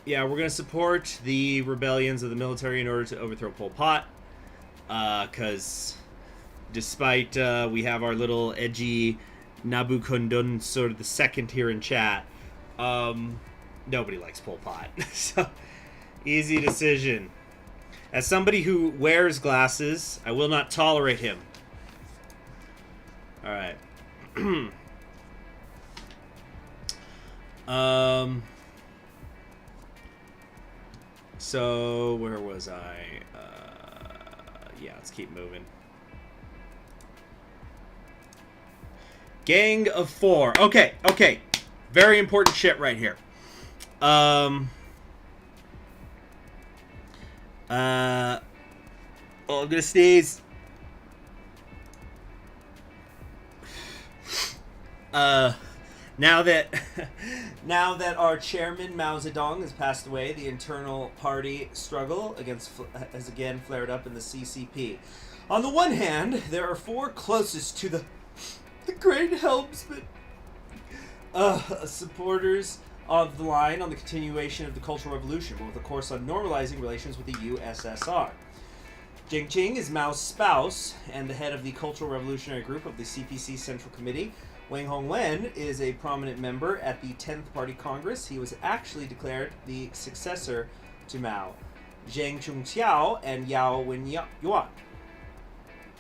Yeah, we're gonna support the rebellions of the military in order to overthrow Pol Pot. Because despite we have our little edgy Nabucodonosor the second here in chat, nobody likes Pol Pot. So, easy decision. As somebody who wears glasses, I will not tolerate him. Alright. So, where was I? Yeah, let's keep moving. Gang of Four. Okay. Very important shit right here. Oh, I'm gonna sneeze. Now that our chairman Mao Zedong has passed away, the internal party struggle has again flared up in the CCP. On the one hand, there are four closest to the great helmsman supporters of the line on the continuation of the Cultural Revolution, but with a course on normalizing relations with the USSR. Jiang Qing is Mao's spouse and the head of the Cultural Revolutionary Group of the CPC Central Committee. Wang Hongwen is a prominent member at the 10th Party Congress. He was actually declared the successor to Mao. Zhang Chungqiao and Yao Wenyuan.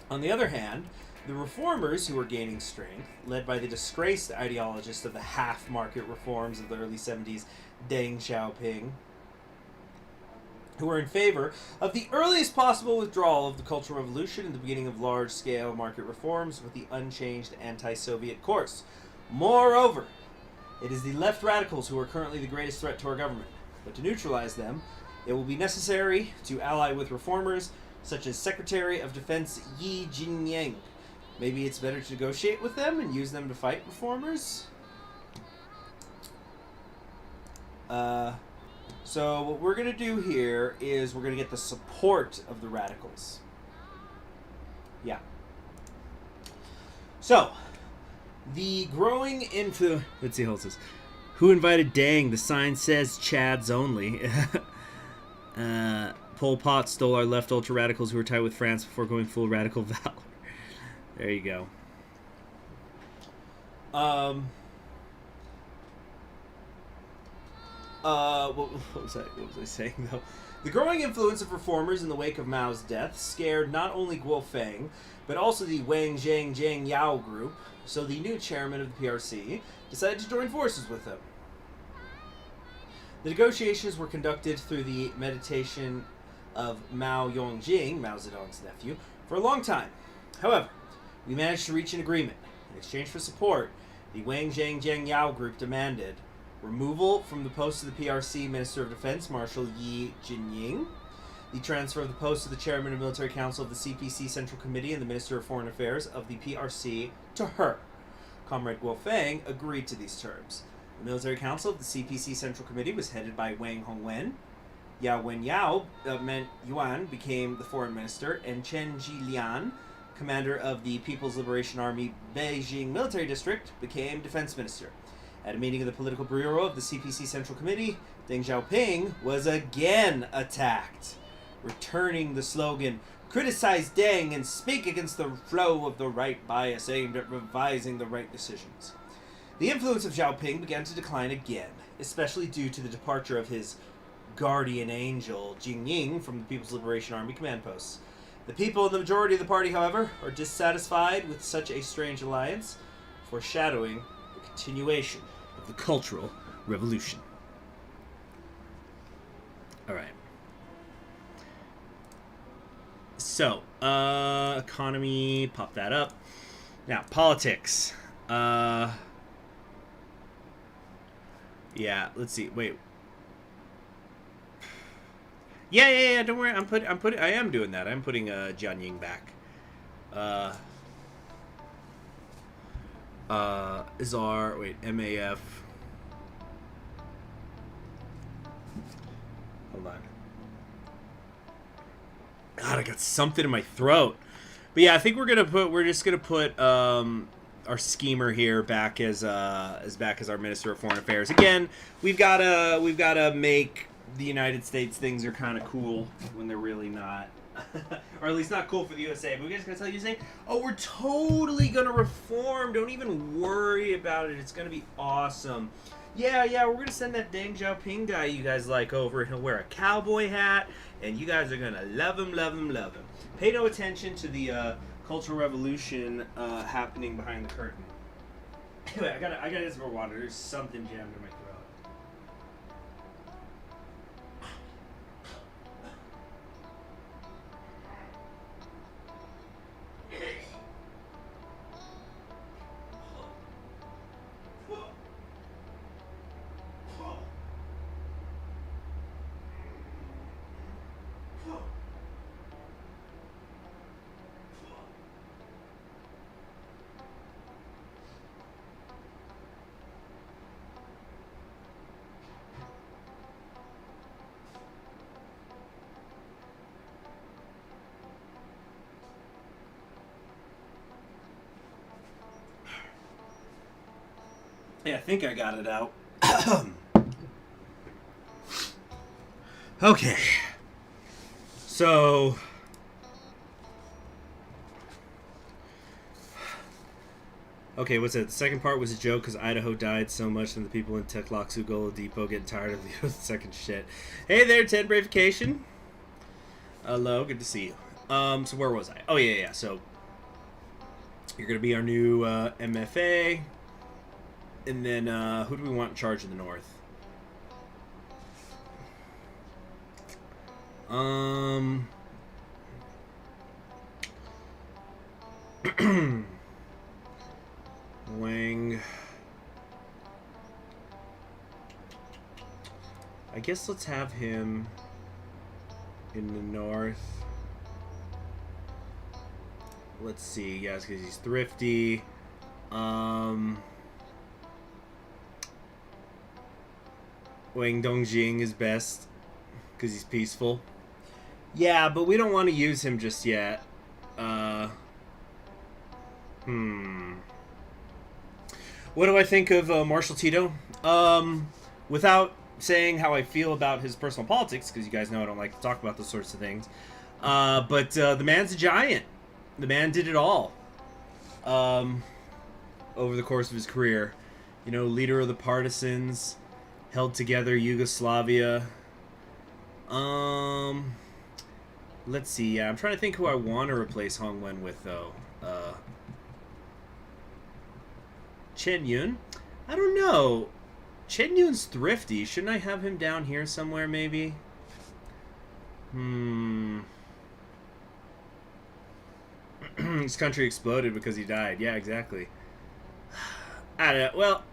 On the other hand, the reformers who were gaining strength, led by the disgraced ideologist of the half-market reforms of the early 70s, Deng Xiaoping, who were in favor of the earliest possible withdrawal of the Cultural Revolution and the beginning of large-scale market reforms with the unchanged anti-Soviet course. Moreover, it is the left radicals who are currently the greatest threat to our government. But to neutralize them, it will be necessary to ally with reformers such as Secretary of Defense Yi Jinyang. Maybe it's better to negotiate with them and use them to fight reformers? So what we're going to do here is we're going to get the support of the radicals. Yeah. So, the growing influence... Let's see how it says. Who invited Dang? The sign says Chads only. Pol Pot stole our left ultra-radicals who were tied with France before going full radical valor. There you go. What was I saying, though? The growing influence of reformers in the wake of Mao's death scared not only Guo Feng, but also the Wang Zhang Jiang Yao group, so the new chairman of the PRC decided to join forces with them. The negotiations were conducted through the mediation of Mao Yongjing, Mao Zedong's nephew, for a long time. However, we managed to reach an agreement. In exchange for support, the Wang Zhang Jiang Yao group demanded removal from the post of the PRC Minister of Defense, Marshal Yi Jinying, the transfer of the post of the Chairman of Military Council of the CPC Central Committee and the Minister of Foreign Affairs of the PRC to her. Comrade Guo Feng agreed to these terms. The Military Council of the CPC Central Committee was headed by Wang Hongwen. Yao Wenyuan Yuan became the Foreign Minister, and Chen Jilian, commander of the People's Liberation Army Beijing Military District, became Defense Minister. At a meeting of the Political Bureau of the CPC Central Committee, Deng Xiaoping was again attacked, returning the slogan, "Criticize Deng and speak against the flow of the right bias aimed at revising the right decisions." The influence of Xiaoping began to decline again, especially due to the departure of his guardian angel, Jing Ying, from the People's Liberation Army command posts. The people in the majority of the party, however, are dissatisfied with such a strange alliance, foreshadowing the continuation of the Cultural Revolution. Alright. So, economy, pop that up. Now, politics. Yeah, let's see. Wait. Yeah, don't worry. I am doing that. I'm putting Jian Ying back. Is our MAF. Hold on. God, I got something in my throat. But yeah, I think we're just gonna put schemer here back as our Minister of Foreign Affairs. Again, we've gotta make the United States things are kind of cool when they're really not. Or at least not cool for the USA. But we're just going to tell USA, oh, we're totally going to reform. Don't even worry about it. It's going to be awesome. Yeah, we're going to send that Deng Xiaoping guy you guys like over. He'll wear a cowboy hat, and you guys are going to love him, love him, love him. Pay no attention to the Cultural Revolution happening behind the curtain. Anyway, I gotta get some more water. There's something jammed in my throat. Yeah, I think I got it out. Okay. So... Okay, what's that? The second part was a joke because Idaho died so much and the people in Tekloxu Golo Depot getting tired of the second shit. Hey there, Ted Bravification. Hello, good to see you. So where was I? Oh, yeah. So, you're going to be our new MFA. And then, who do we want in charge of the North? Wang. I guess let's have him in the North. Let's see, yes, because he's thrifty. Wang Dongjing is best because he's peaceful. Yeah, but we don't want to use him just yet. What do I think of Marshall Tito? Without saying how I feel about his personal politics, because you guys know I don't like to talk about those sorts of things. But the man's a giant. The man did it all. Over the course of his career. You know, leader of the partisans. Held together Yugoslavia. Let's see. Yeah, I'm trying to think who I want to replace Hong Wen with, though. Chen Yun? I don't know. Chen Yun's thrifty. Shouldn't I have him down here somewhere, maybe? His country exploded because he died. Yeah, exactly. I don't know. Well,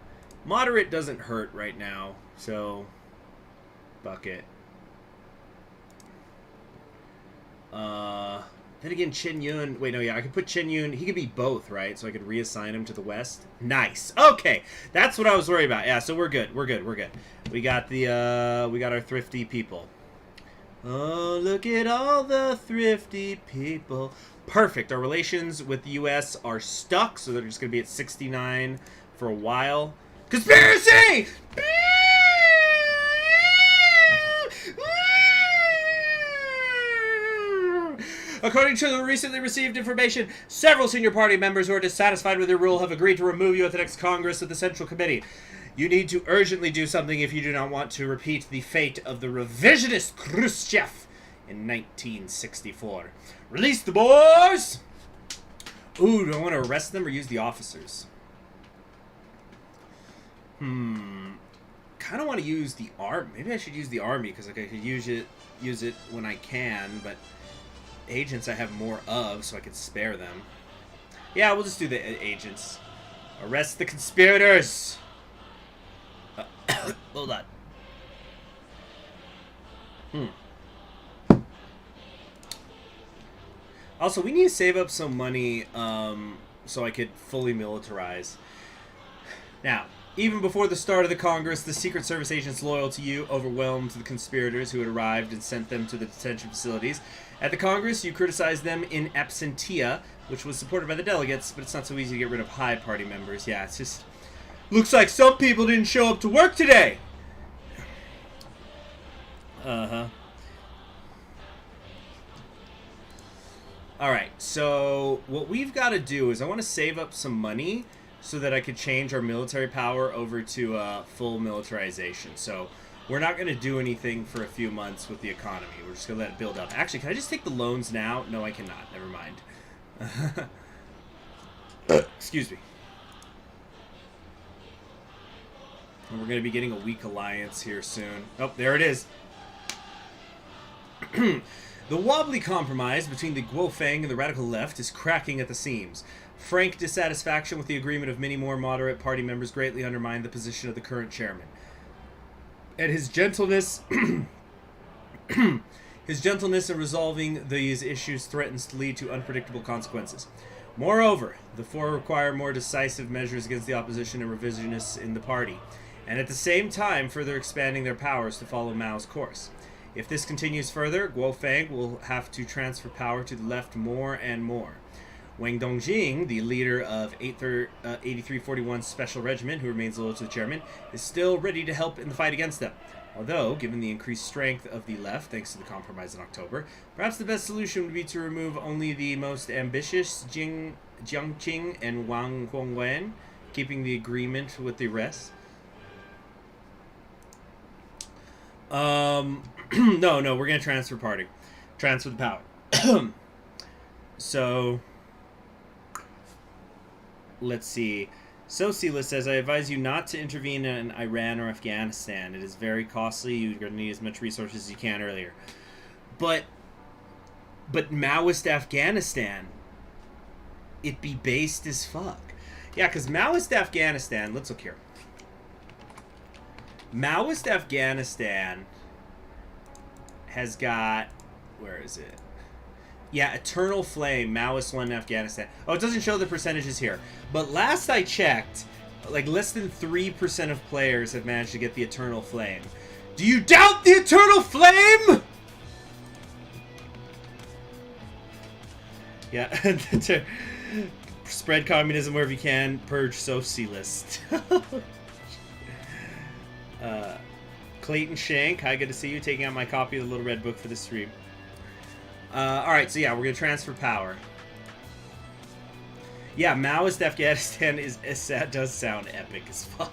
moderate doesn't hurt right now. So, bucket. Then again, Chen Yun. Wait, no, yeah, I could put Chen Yun. He could be both, right? So I could reassign him to the west. Nice. Okay, that's what I was worried about. Yeah, so we're good. We're good. We got the we got our thrifty people. Oh, look at all the thrifty people. Perfect. Our relations with the U.S. are stuck, so they're just gonna be at 69 for a while. Conspiracy! According to the recently received information, several senior party members who are dissatisfied with your rule have agreed to remove you at the next Congress of the Central Committee. You need to urgently do something if you do not want to repeat the fate of the revisionist Khrushchev in 1964. Release the boys! Ooh, do I want to arrest them or use the officers? Kind of want to use the army. Maybe I should use the army because like, I could use it when I can, but agents I have more of, so I could spare them. Yeah, we'll just do the agents. Arrest the conspirators! Hold on. Also, we need to save up some money so I could fully militarize. Now, even before the start of the Congress, the Secret Service agents loyal to you overwhelmed the conspirators who had arrived and sent them to the detention facilities. At the Congress, you criticized them in absentia, which was supported by the delegates, but it's not so easy to get rid of high party members. Yeah, it's just... Looks like some people didn't show up to work today! Uh-huh. Alright, so what we've got to do is I want to save up some money so that I could change our military power over to full militarization. So we're not going to do anything for a few months with the economy. We're just going to let it build up. Actually, can I just take the loans now? No, I cannot. Never mind. Excuse me. And we're going to be getting a weak alliance here soon. Oh, there it is. The wobbly compromise between the Guofeng and the radical left is cracking at the seams. Frank dissatisfaction with the agreement of many more moderate party members greatly undermined the position of the current chairman. And his gentleness... his gentleness in resolving these issues threatens to lead to unpredictable consequences. Moreover, the four require more decisive measures against the opposition and revisionists in the party, and at the same time further expanding their powers to follow Mao's course. If this continues further, Guofeng will have to transfer power to the left more and more. Wang Dongjing, the leader of 8341 Special Regiment, who remains loyal to the chairman, is still ready to help in the fight against them. Although, given the increased strength of the left, thanks to the compromise in October, perhaps the best solution would be to remove only the most ambitious Jiang Qing and Wang Hongwen, keeping the agreement with the rest. No, we're going to transfer party. Transfer the power. So, let's see. Socialist says, I advise you not to intervene in Iran or Afghanistan. It is very costly. You're going to need as much resources as you can earlier. But Maoist Afghanistan, it be based as fuck. Yeah, because Maoist Afghanistan, let's look here. Maoist Afghanistan has got, where is it? Yeah, Eternal Flame, Maoist 1 in Afghanistan. Oh, it doesn't show the percentages here. But last I checked, like less than 3% of players have managed to get the Eternal Flame. Do you doubt the Eternal Flame? Yeah, spread communism wherever you can, purge Socialist. Clayton Shank, hi, good to see you. Taking out my copy of the Little Red Book for the stream. Alright, so yeah, we're going to transfer power. Yeah, Maoist Afghanistan does sound epic as fuck.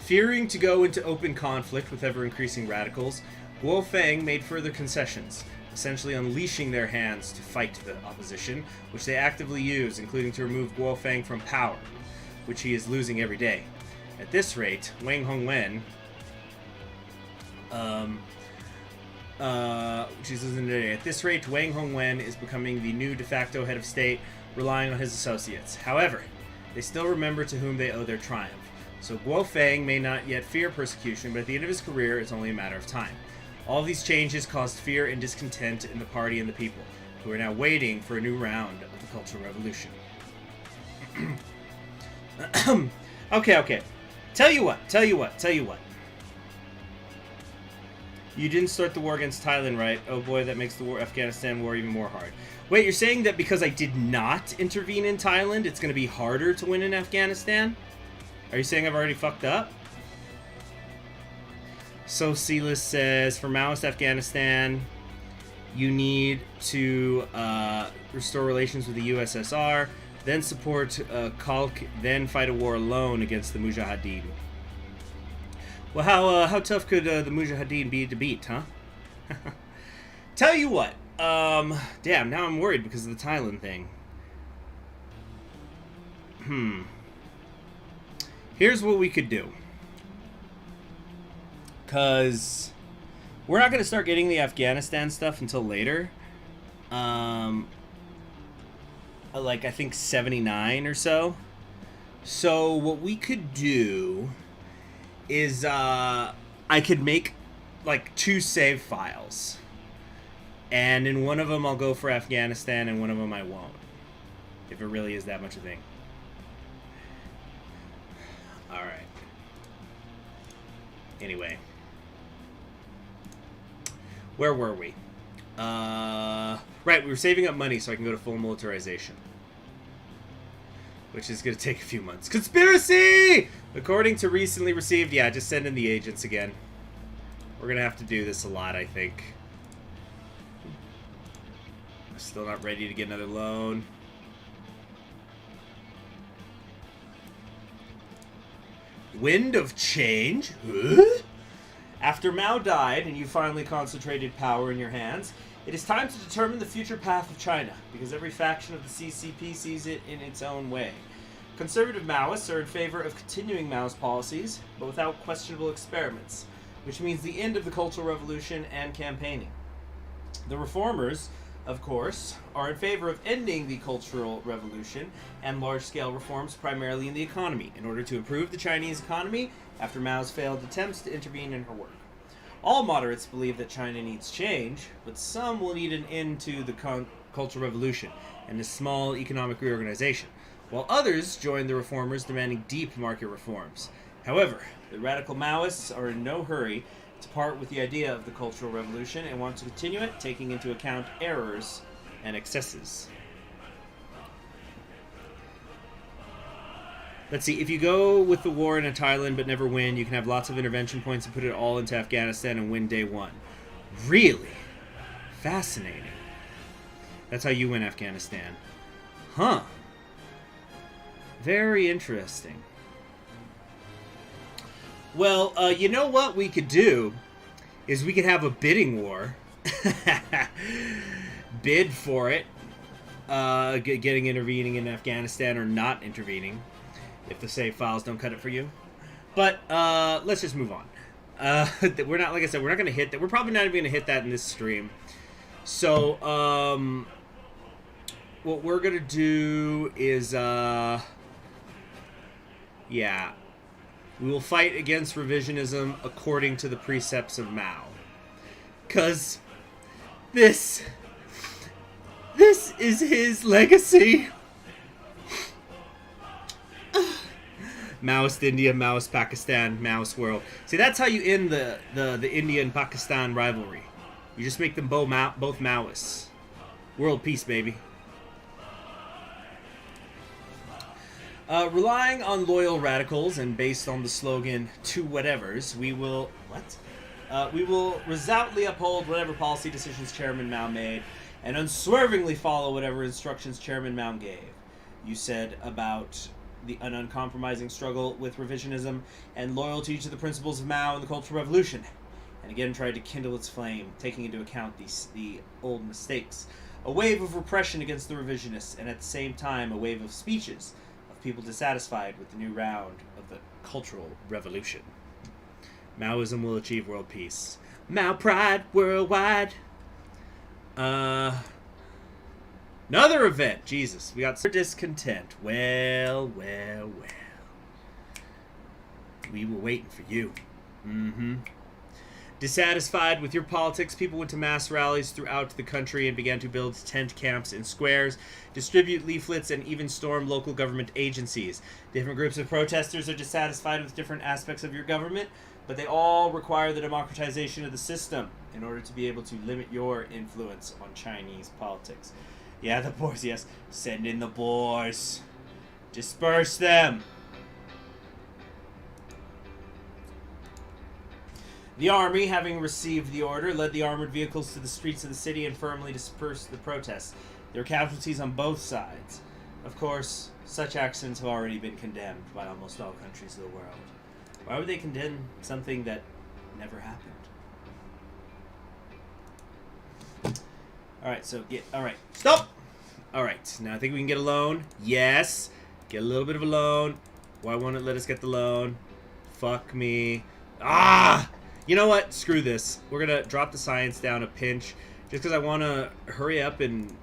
Fearing to go into open conflict with ever-increasing radicals, Guofeng made further concessions, essentially unleashing their hands to fight the opposition, which they actively use, including to remove Guofeng from power, which he is losing every day. At this rate, Wang Hongwen, at this rate, Wang Hongwen is becoming the new de facto head of state, relying on his associates. However, they still remember to whom they owe their triumph. So Guofeng may not yet fear persecution, but at the end of his career, it's only a matter of time. All these changes caused fear and discontent in the party and the people, who are now waiting for a new round of the Cultural Revolution. Okay. Tell you what. You didn't start the war against Thailand, right? Oh boy, that makes the Afghanistan war even more hard. Wait, you're saying that because I did not intervene in Thailand, it's going to be harder to win in Afghanistan? Are you saying I've already fucked up? Socialist says, for Maoist Afghanistan, you need to restore relations with the USSR, then support Khalq, then fight a war alone against the Mujahideen. Well, how tough could the Mujahideen be to beat, huh? Tell you what, damn, now I'm worried because of the Thailand thing. Here's what we could do. Because we're not going to start getting the Afghanistan stuff until later. Like, I think 79 or so. So, what we could do is, I could make, like, 2 save files. And in one of them, I'll go for Afghanistan, and one of them I won't. If it really is that much a thing. Alright. Anyway. Where were we? Right, we were saving up money so I can go to full militarization. Which is going to take a few months. Conspiracy! According to recently received... Yeah, just send in the agents again. We're going to have to do this a lot, I think. Still not ready to get another loan. Wind of change? Huh? After Mao died and you finally concentrated power in your hands, it is time to determine the future path of China, because every faction of the CCP sees it in its own way. Conservative Maoists are in favor of continuing Mao's policies, but without questionable experiments, which means the end of the Cultural Revolution and campaigning. The reformers, of course, are in favor of ending the Cultural Revolution and large-scale reforms primarily in the economy, in order to improve the Chinese economy after Mao's failed attempts to intervene in her work. All moderates believe that China needs change, but some will need an end to the Cultural Revolution and a small economic reorganization, while others join the reformers demanding deep market reforms. However, the radical Maoists are in no hurry to part with the idea of the Cultural Revolution and want to continue it, taking into account errors and excesses. Let's see, if you go with the war into Thailand but never win, you can have lots of intervention points and put it all into Afghanistan and win day one. Really? Fascinating. That's how you win Afghanistan. Huh. Very interesting. Well, you know what we could do is we could have a bidding war. Bid for it. Getting intervening in Afghanistan or not intervening. If the save files don't cut it for you. But, let's just move on. We're not, like I said, we're not going to hit that. We're probably not even going to hit that in this stream. So, what we're going to do is, yeah. We will fight against revisionism according to the precepts of Mao. 'Cause this is his legacy. Maoist India, Maoist Pakistan, Maoist world. See, that's how you end the India and Pakistan rivalry. You just make them both Maoists. World peace, baby. Relying on loyal radicals and based on the slogan "to whatevers," we will resolutely uphold whatever policy decisions Chairman Mao made and unswervingly follow whatever instructions Chairman Mao gave. You said about an uncompromising struggle with revisionism and loyalty to the principles of Mao and the Cultural Revolution, and again tried to kindle its flame, taking into account the old mistakes. A wave of repression against the revisionists, and at the same time a wave of speeches of people dissatisfied with the new round of the Cultural Revolution. Maoism will achieve world peace. Mao pride worldwide. Another event. Jesus, we got some discontent. Well. We were waiting for you. Dissatisfied with your politics, people went to mass rallies throughout the country and began to build tent camps in squares, distribute leaflets, and even storm local government agencies. Different groups of protesters are dissatisfied with different aspects of your government, but they all require the democratization of the system in order to be able to limit your influence on Chinese politics. Yeah, the boars, yes. Send in the boars. Disperse them. The army, having received the order, led the armored vehicles to the streets of the city and firmly dispersed the protests. There were casualties on both sides. Of course, such actions have already been condemned by almost all countries of the world. Why would they condemn something that never happened? Alright, so alright. Stop! Alright, now I think we can get a loan. Yes. Get a little bit of a loan. Why won't it let us get the loan? Fuck me. Ah! You know what? Screw this. We're gonna drop the science down a pinch just because I want to hurry up and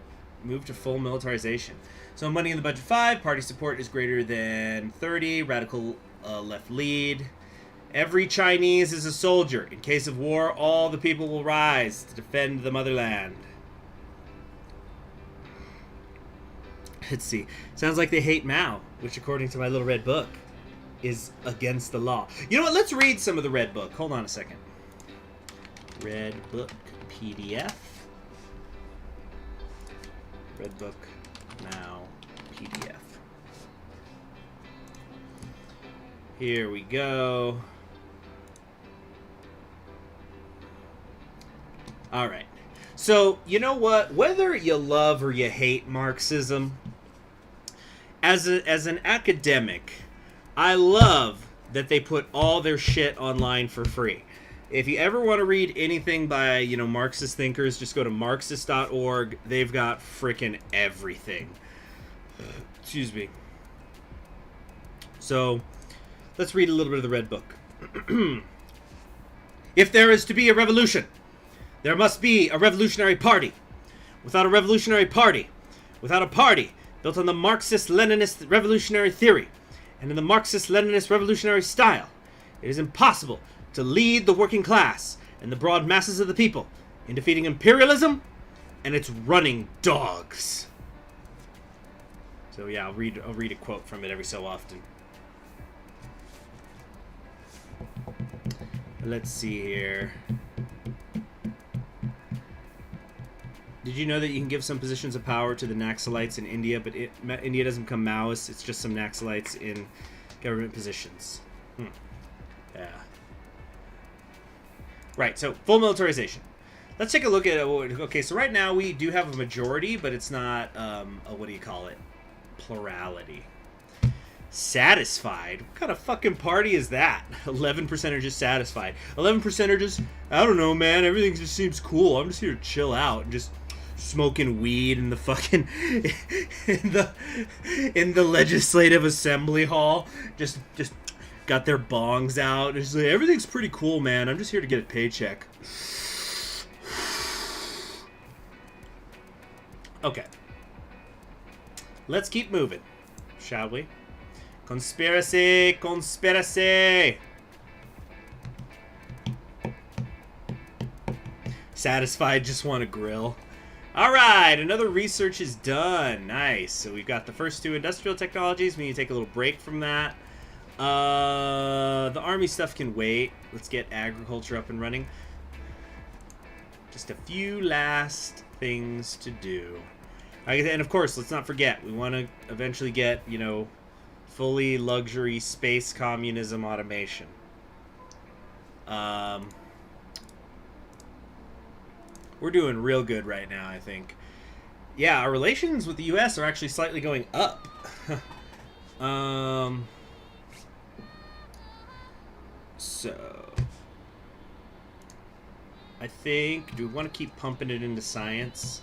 move to full militarization. So money in the budget 5. Party support is greater than 30. Radical left lead. Every Chinese is a soldier. In case of war, all the people will rise to defend the motherland. Let's see. Sounds like they hate Mao, which according to my little red book is against the law. You know what? Let's read some of the red book. Hold on a second. Red book PDF. Redbook now PDF. Here we go. All right. So, you know what? Whether you love or you hate Marxism, as an academic, I love that they put all their shit online for free. If you ever want to read anything by, you know, Marxist thinkers, just go to Marxist.org. They've got frickin' everything. Excuse me. So, let's read a little bit of the Red Book. If there is to be a revolution, there must be a revolutionary party. Without a revolutionary party, without a party built on the Marxist-Leninist revolutionary theory and in the Marxist-Leninist revolutionary style, it is impossible to lead the working class and the broad masses of the people in defeating imperialism and its running dogs. So yeah, I'll read a quote from it every so often. Let's see here. Did you know that you can give some positions of power to the Naxalites in India, but India doesn't become Maoist, it's just some Naxalites in government positions. Yeah. Right, so full militarization. Let's take a look at, okay, so right now we do have a majority, but it's not, what do you call it? Plurality. Satisfied? What kind of fucking party is that? 11% are just satisfied. 11% are just, I don't know, man, everything just seems cool. I'm just here to chill out and just smoking weed in the fucking in the legislative assembly hall. Just got their bongs out. It's like, everything's pretty cool, man. I'm just here to get a paycheck. Okay. Let's keep moving, shall we? Conspiracy, conspiracy. Satisfied, just want to grill. All right, another research is done. Nice. So we've got the first two industrial technologies. We need to take a little break from that. The army stuff can wait. Let's get agriculture up and running. Just a few last things to do. And of course, let's not forget, we want to eventually get, you know, fully luxury space communism automation. We're doing real good right now, I think. Yeah, our relations with the U.S. are actually slightly going up. So, I think, do we want to keep pumping it into science?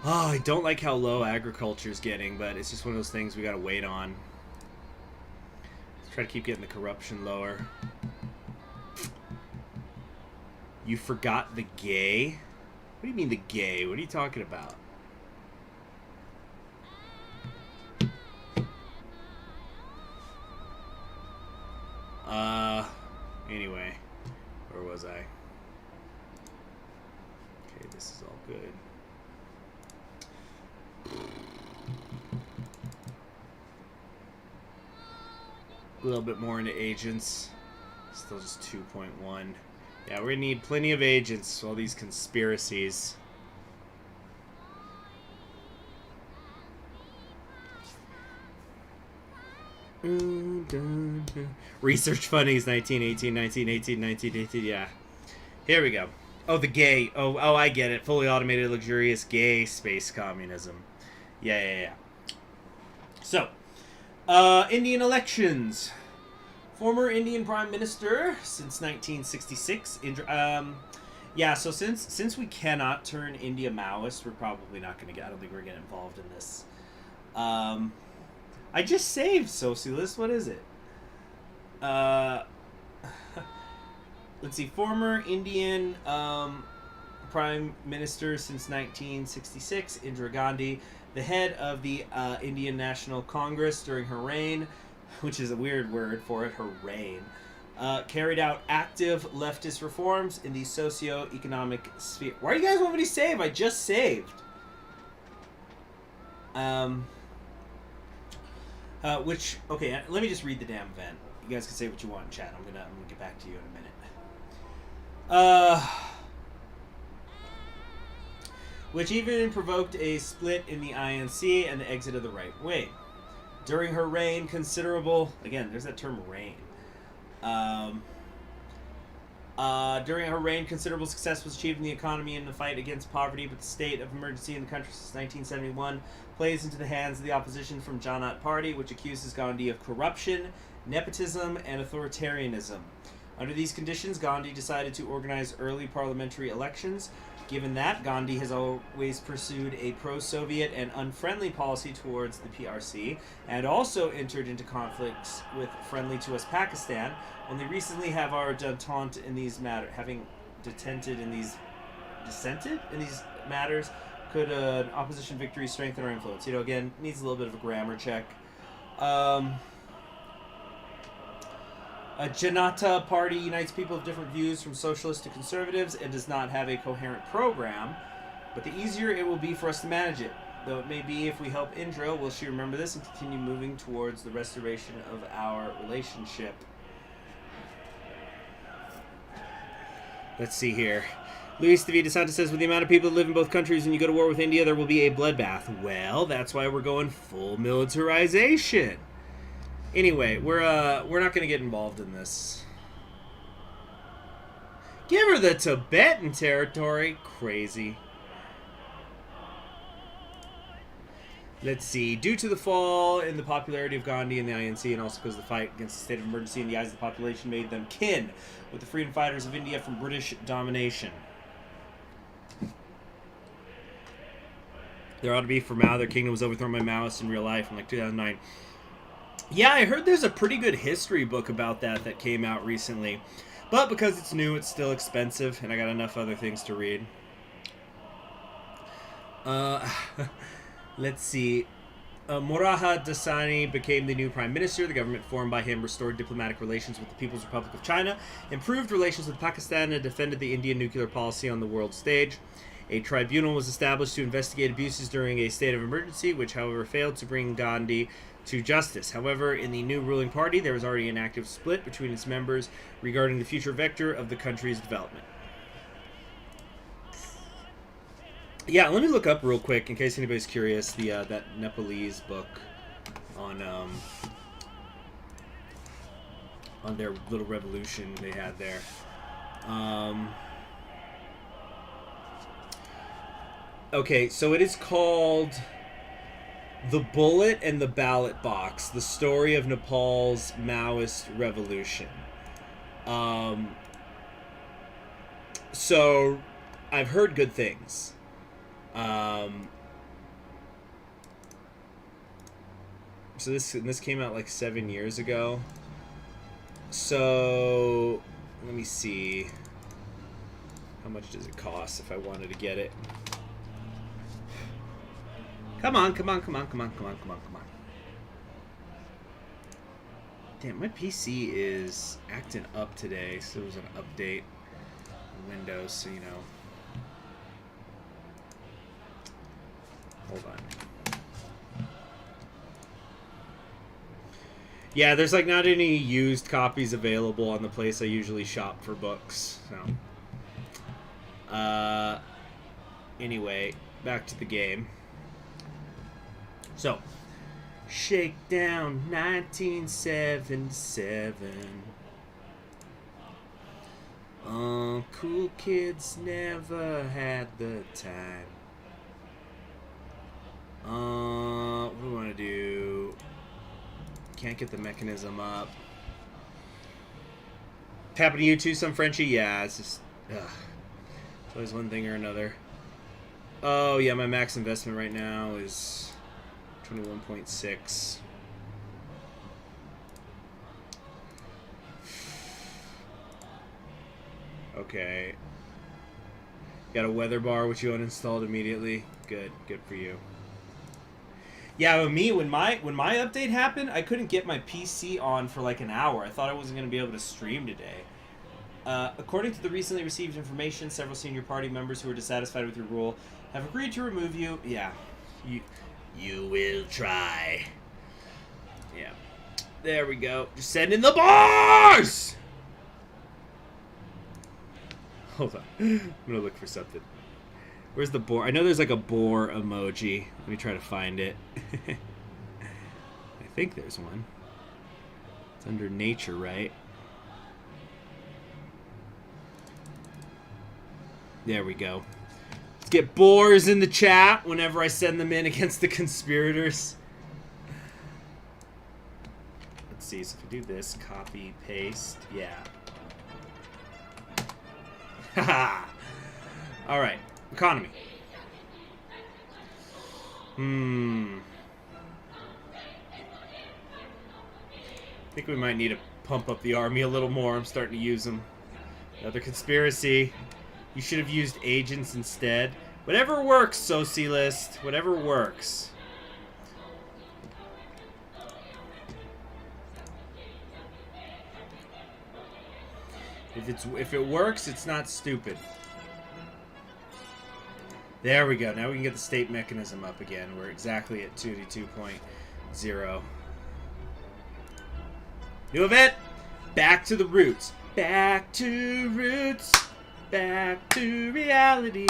Oh, I don't like how low agriculture's getting, but it's just one of those things we gotta wait on. Let's try to keep getting the corruption lower. You forgot the gay? What do you mean the gay? What are you talking about? Anyway, where was I? Okay, this is all good. A little bit more into agents. Still just 2.1. Yeah, we're gonna need plenty of agents for all these conspiracies. Research fundings 1918, 1918, 1918, yeah. Here we go. Oh, the gay. Oh, I get it. Fully automated, luxurious, gay space communism. Yeah. So, Indian elections. Former Indian Prime Minister since 1966. Yeah, so since we cannot turn India Maoist, we're probably not going to get... I don't think we're getting involved in this. I just saved Socialist. What is it? Let's see. Former Indian Prime Minister since 1966, Indira Gandhi, the head of the Indian National Congress during her reign, which is a weird word for it, her reign, carried out active leftist reforms in the socio-economic sphere. Why do you guys want me to save? I just saved. Okay, let me just read the damn event. You guys can say what you want in chat. I'm gonna get back to you in a minute. which even provoked a split in the INC and the exit of the right wing. During her reign, considerable... Again, there's that term, reign. During her reign, considerable success was achieved in the economy and the fight against poverty, but the state of emergency in the country since 1971 plays into the hands of the opposition from Janat Party, which accuses Gandhi of corruption, nepotism, and authoritarianism. Under these conditions, Gandhi decided to organize early parliamentary elections. Given that, Gandhi has always pursued a pro-Soviet and unfriendly policy towards the PRC, and also entered into conflicts with friendly-to-us Pakistan. Only recently have our detente in these matters, having dissented in these matters, could an opposition victory strengthen our influence? You know, again, needs a little bit of a grammar check. A Janata Party unites people of different views from socialists to conservatives and does not have a coherent program, but the easier it will be for us to manage it. Though it may be if we help Indra, will she remember this and continue moving towards the restoration of our relationship? Let's see here. Luis de Vida Santa says, with the amount of people that live in both countries and you go to war with India, there will be a bloodbath. Well, that's why we're going full militarization. Anyway, we're not going to get involved in this. Give her the Tibetan territory. Crazy. Let's see. Due to the fall in the popularity of Gandhi and the INC, and also because the fight against the state of emergency in the eyes of the population made them kin with the freedom fighters of India from British domination. There ought to be for Mao. Their kingdom was overthrown by Maoists in real life in like 2009. Yeah, I heard there's a pretty good history book about that came out recently. But because it's new, it's still expensive, and I got enough other things to read. Let's see. Muraha Dasani became the new prime minister. The government formed by him restored diplomatic relations with the People's Republic of China, improved relations with Pakistan, and defended the Indian nuclear policy on the world stage. A tribunal was established to investigate abuses during a state of emergency, which, however, failed to bring Gandhi to justice. However, in the new ruling party, there was already an active split between its members regarding the future vector of the country's development. Yeah, let me look up real quick, in case anybody's curious, the that Nepalese book on their little revolution they had there. Okay, so it is called The Bullet and the Ballot Box, the story of Nepal's Maoist revolution. So I've heard good things. So this came out like 7 years ago. So let me see. How much does it cost if I wanted to get it? Come on. Damn, my PC is acting up today, so there's an update on Windows, so you know. Hold on. Yeah, there's like not any used copies available on the place I usually shop for books, so. Anyway, back to the game. So, Shakedown 1977. Cool kids never had the time. What do we want to do? Can't get the mechanism up. Happen to you too, some Frenchie? Yeah, it's just... It's always one thing or another. Oh, yeah, my max investment right now is 21.6. Okay. Got a weather bar, which you uninstalled immediately. Good for you. Yeah, with me, when my update happened, I couldn't get my PC on for like an hour. I thought I wasn't going to be able to stream today. According to the recently received information, several senior party members who are dissatisfied with your rule have agreed to remove you. Yeah, you will try. Yeah, there we go. Just send in the bars. Hold on, I'm gonna look for something. Where's the boar? I know there's like a boar emoji. Let me try to find it. I think there's one. It's under nature, right? There we go. Let's get boars in the chat whenever I send them in against the conspirators. Let's see. So if I do this, copy, paste. Yeah. Haha. All right. Economy. I think we might need to pump up the army a little more. I'm starting to use them. Another conspiracy. You should have used agents instead. Whatever works, Socialist. Whatever works. If it works, it's not stupid. There we go. Now we can get the state mechanism up again. We're exactly at 2D2.0. New event. Back to the roots. Back to roots. Back to reality.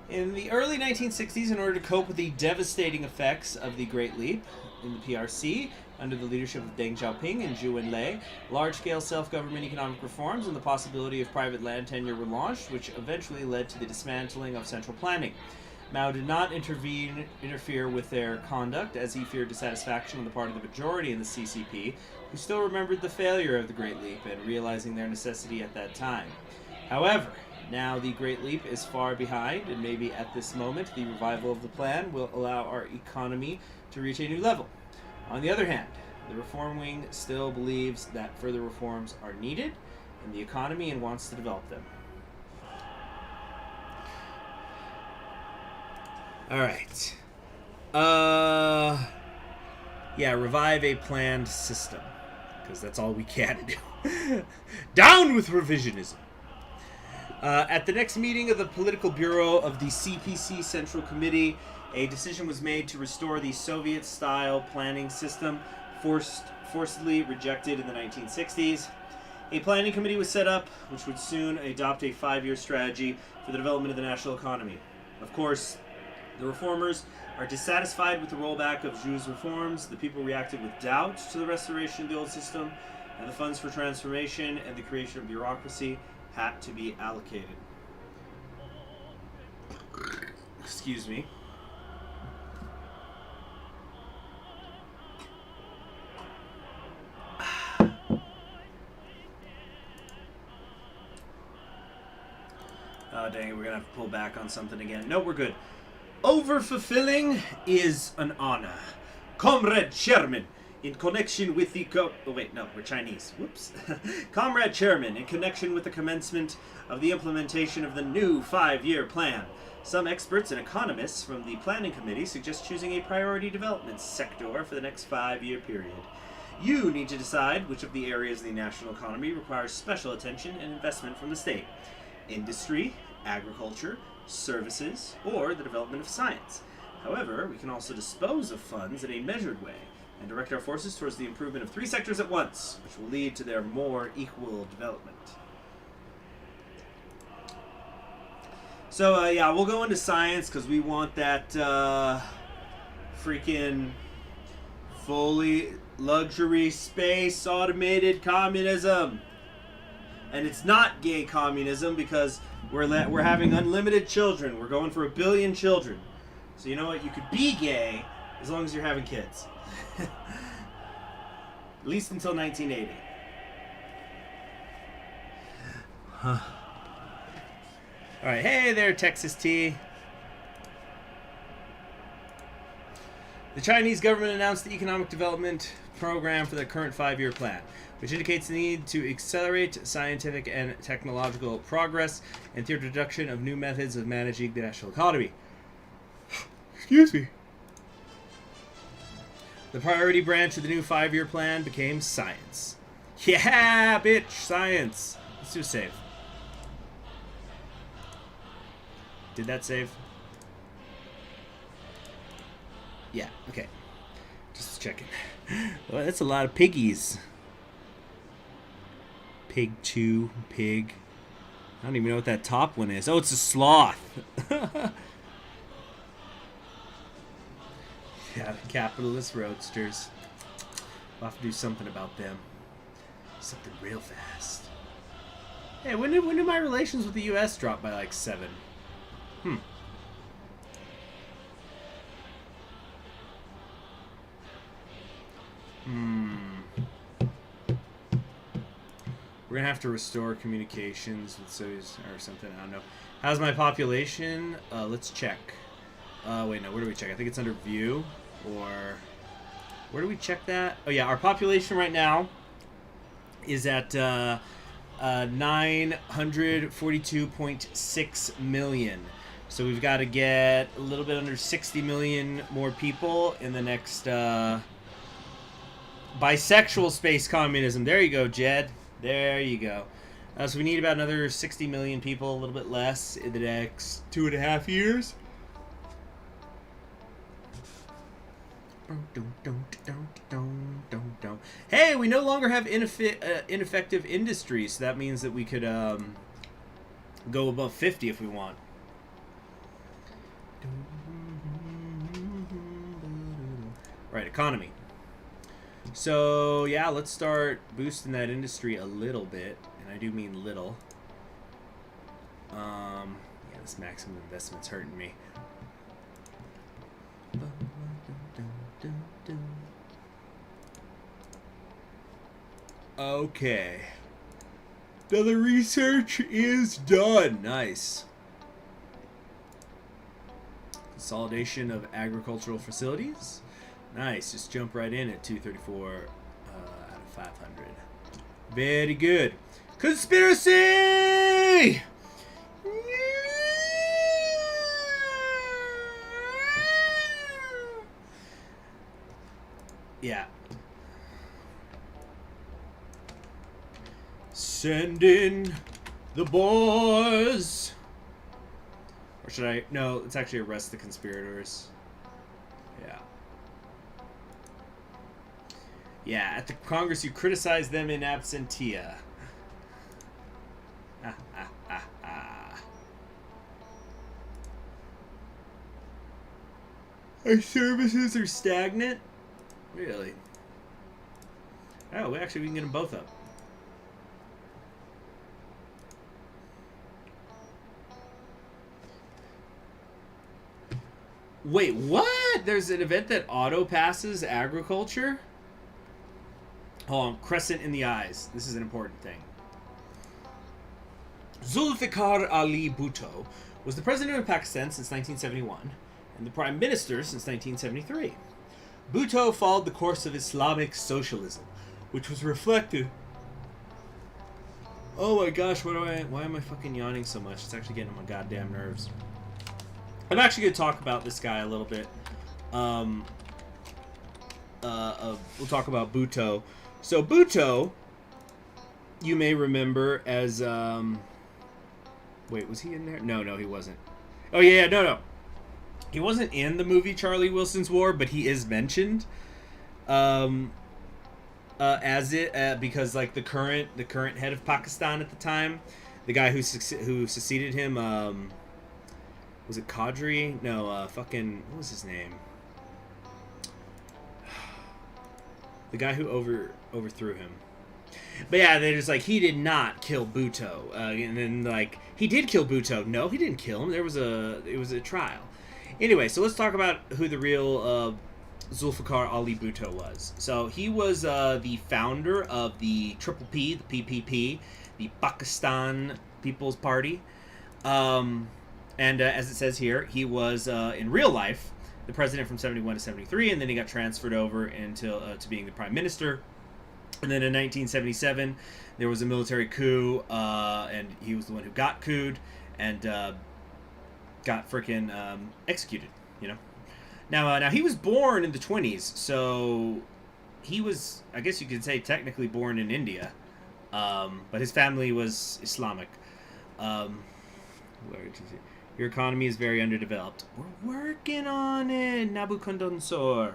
In the early 1960s, in order to cope with the devastating effects of the Great Leap in the PRC, under the leadership of Deng Xiaoping and Zhu Enlai, large-scale self-government economic reforms and the possibility of private land tenure were launched, which eventually led to the dismantling of central planning. Mao did not interfere with their conduct, as he feared dissatisfaction on the part of the majority in the CCP, who still remembered the failure of the Great Leap and realizing their necessity at that time. However, now the Great Leap is far behind, and maybe at this moment the revival of the plan will allow our economy to reach a new level. On the other hand, the reform wing still believes that further reforms are needed in the economy and wants to develop them. All right. Yeah, revive a planned system, because that's all we can do. Down with revisionism. At the next meeting of the Political Bureau of the CPC Central Committee, a decision was made to restore the Soviet-style planning system, forcibly rejected in the 1960s. A planning committee was set up, which would soon adopt a 5-year strategy for the development of the national economy. Of course, the reformers are dissatisfied with the rollback of Zhu's reforms. The people reacted with doubt to the restoration of the old system, and the funds for transformation and the creation of bureaucracy had to be allocated. Excuse me. Oh, dang it, we're gonna have to pull back on something again. No, we're good. Overfulfilling is an honor. Comrade Chairman, in connection with the oh wait, no, we're Chinese. Whoops. Comrade Chairman, in connection with the commencement of the implementation of the new 5-year plan, some experts and economists from the Planning Committee suggest choosing a priority development sector for the next 5-year period. You need to decide which of the areas of the national economy requires special attention and investment from the state. Industry, agriculture, services, or the development of science. However, we can also dispose of funds in a measured way and direct our forces towards the improvement of 3 sectors at once, which will lead to their more equal development. So, yeah, we'll go into science because we want that freaking fully luxury space automated communism. And it's not gay communism because we're having unlimited children. We're going for 1 billion children. So you know what? You could be gay as long as you're having kids. At least until 1980. Huh. Alright, hey there, Texas T. The Chinese government announced the economic development program for the current 5-year plan, which indicates the need to accelerate scientific and technological progress and the introduction of new methods of managing the national economy. Excuse me. The priority branch of the new 5-year plan became science. Yeah, bitch, science. Let's do a save. Did that save? Yeah, okay. Just checking. Well, that's a lot of piggies. Pig 2, pig I don't even know what that top one is. Oh, it's a sloth. Yeah, the capitalist roadsters. We'll have to do something about them. Something real fast. Hey, when did my relations with the U.S. drop by like 7? We're gonna have to restore communications with Soyuz or something. I don't know. How's my population? Let's check. Wait, no. Where do we check? I think it's under view, or where do we check that? Oh yeah, our population right now is at 942.6 million. So we've got to get a little bit under 60 million more people in the next bisexual space communism. There you go, Jed. There you go. So we need about another 60 million people, a little bit less, in the next 2.5 years. Hey, we no longer have ineffective industries, so that means that we could go above 50 if we want. Right, economy. So, yeah, let's start boosting that industry a little bit, and I do mean little. Yeah, this maximum investment's hurting me. Okay. Now the research is done. Nice. Consolidation of agricultural facilities. Nice. Just jump right in at 234 out of 500. Very good. Conspiracy! Yeah. Send in the boys. Or should I? No, let's actually arrest the conspirators. Yeah. Yeah, at the Congress you criticize them in absentia. Our services are stagnant? Really? Oh, actually we can get them both up. Wait, what? There's an event that auto-passes agriculture? Hold on, crescent in the eyes. This is an important thing. Zulfikar Ali Bhutto was the president of Pakistan since 1971 and the prime minister since 1973. Bhutto followed the course of Islamic socialism, which was reflected... Oh my gosh, why am I fucking yawning so much? It's actually getting on my goddamn nerves. I'm actually going to talk about this guy a little bit. We'll talk about Bhutto. So Bhutto, you may remember as... Wait, was he in there? No, he wasn't. Oh, yeah, no. He wasn't in the movie Charlie Wilson's War, but he is mentioned as it because like the current head of Pakistan at the time, the guy who succeeded him, was it Qadri? No, fucking what was his name? The guy who overthrew him. But yeah, they're just like, he did not kill Bhutto, and then like he did kill Bhutto. No, he didn't kill him. It was a trial. Anyway, so let's talk about who the real Zulfikar Ali Bhutto was. So he was the founder of the Triple P, the PPP, the Pakistan People's Party. And as it says here, he was in real life the president from 71 to 73, and then he got transferred over until to being the prime minister. And then in 1977, there was a military coup, and he was the one who got couped and got freaking executed. You know. Now he was born in the 20s, so he was, I guess you could say, technically born in India, but his family was Islamic. Where did you see? Your economy is very underdeveloped. We're working on it, Nabucodonosor.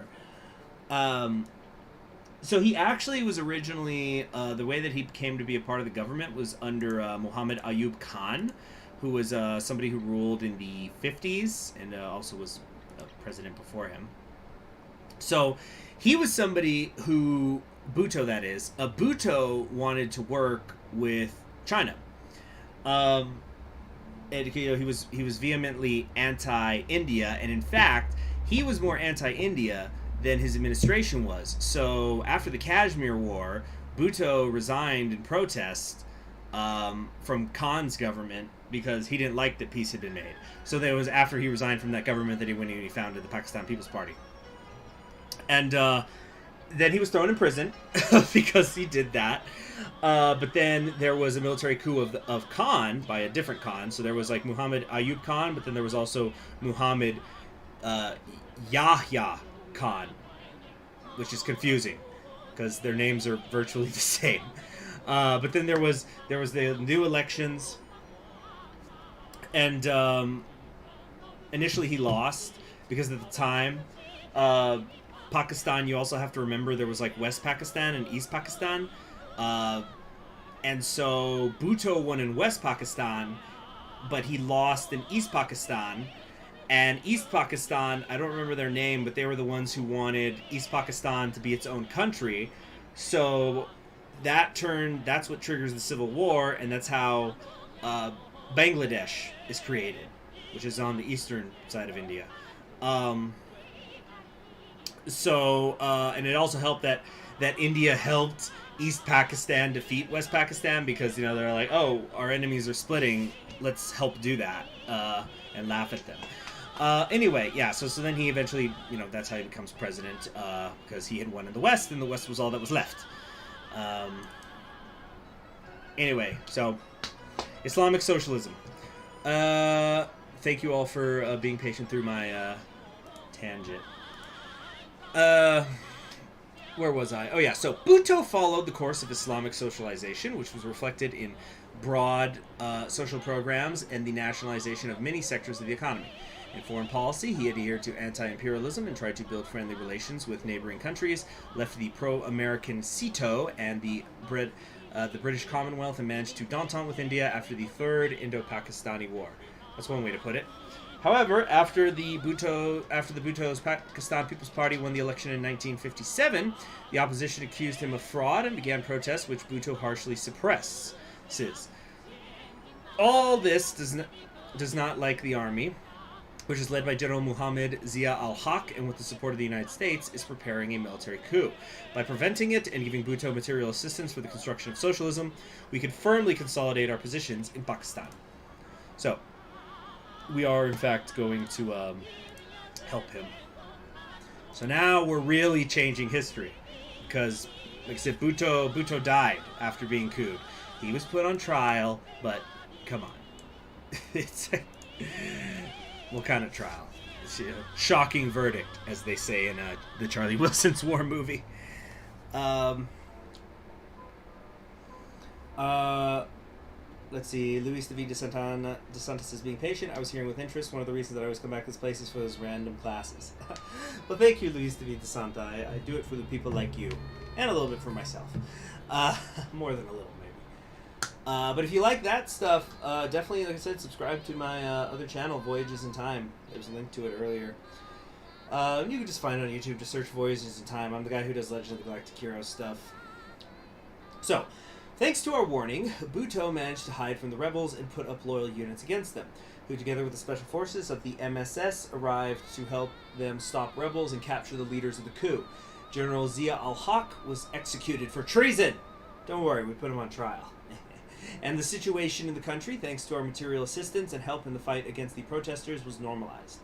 So he actually was originally the way that he came to be a part of the government was under Muhammad Ayub Khan, who was somebody who ruled in the 50s and also was a president before him. So he was somebody who Bhutto, that is, Bhutto wanted to work with China. Um, and he was vehemently anti-India, and in fact, he was more anti-India than his administration was. So after the Kashmir War, Bhutto resigned in protest from Khan's government because he didn't like that peace had been made. So there was after he resigned from that government that he went and he founded the Pakistan People's Party. And then he was thrown in prison because he did that. But then there was a military coup of Khan by a different Khan. So there was like Muhammad Ayub Khan, but then there was also Muhammad Yahya Khan, which is confusing because their names are virtually the same. But then there was the new elections, and initially he lost because at the time, Pakistan, you also have to remember there was like West Pakistan and East Pakistan, and so Bhutto won in West Pakistan, but he lost in East Pakistan. And East Pakistan, I don't remember their name, but they were the ones who wanted East Pakistan to be its own country. So that's what triggers the civil war, and that's how Bangladesh is created, which is on the eastern side of India. And it also helped that India helped East Pakistan defeat West Pakistan because, they're like, oh, our enemies are splitting, let's help do that, and laugh at them. Anyway, yeah, so then he eventually, that's how he becomes president, because he had won in the West, and the West was all that was left. Anyway, so, Islamic socialism. Thank you all for being patient through my tangent. Where was I? Oh yeah, so Bhutto followed the course of Islamic socialization, which was reflected in broad social programs and the nationalization of many sectors of the economy. In foreign policy, he adhered to anti-imperialism and tried to build friendly relations with neighboring countries, left the pro-American SEATO and the British Commonwealth, and managed to détente with India after the Third Indo-Pakistani War. That's one way to put it. However, after the Bhutto's Pakistan People's Party won the election in 1957, the opposition accused him of fraud and began protests, which Bhutto harshly suppresses. All this does not like the army, which is led by General Muhammad Zia al-Haq, and with the support of the United States, is preparing a military coup. By preventing it and giving Bhutto material assistance for the construction of socialism, we could firmly consolidate our positions in Pakistan. So, we are in fact going to help him. So now we're really changing history, because, like I said, Bhutto died after being couped. He was put on trial, but come on, it's what kind of trial? It's a shocking verdict, as they say in the Charlie Wilson's war movie. Let's see. Luis David DeSantis is being patient. I was hearing with interest. One of the reasons that I always come back to this place is for those random classes. Well, thank you, Luis David DeSanta. I do it for the people like you, and a little bit for myself. More than a little, maybe. But if you like that stuff, definitely, like I said, subscribe to my other channel, Voyages in Time. There's a link to it earlier. You can just find it on YouTube. Just search Voyages in Time. I'm the guy who does Legend of the Galactic Heroes stuff. So, thanks to our warning, Bhutto managed to hide from the rebels and put up loyal units against them, who together with the special forces of the MSS arrived to help them stop rebels and capture the leaders of the coup. General Zia al-Haq was executed for treason. Don't worry, we put him on trial. And the situation in the country, thanks to our material assistance and help in the fight against the protesters, was normalized.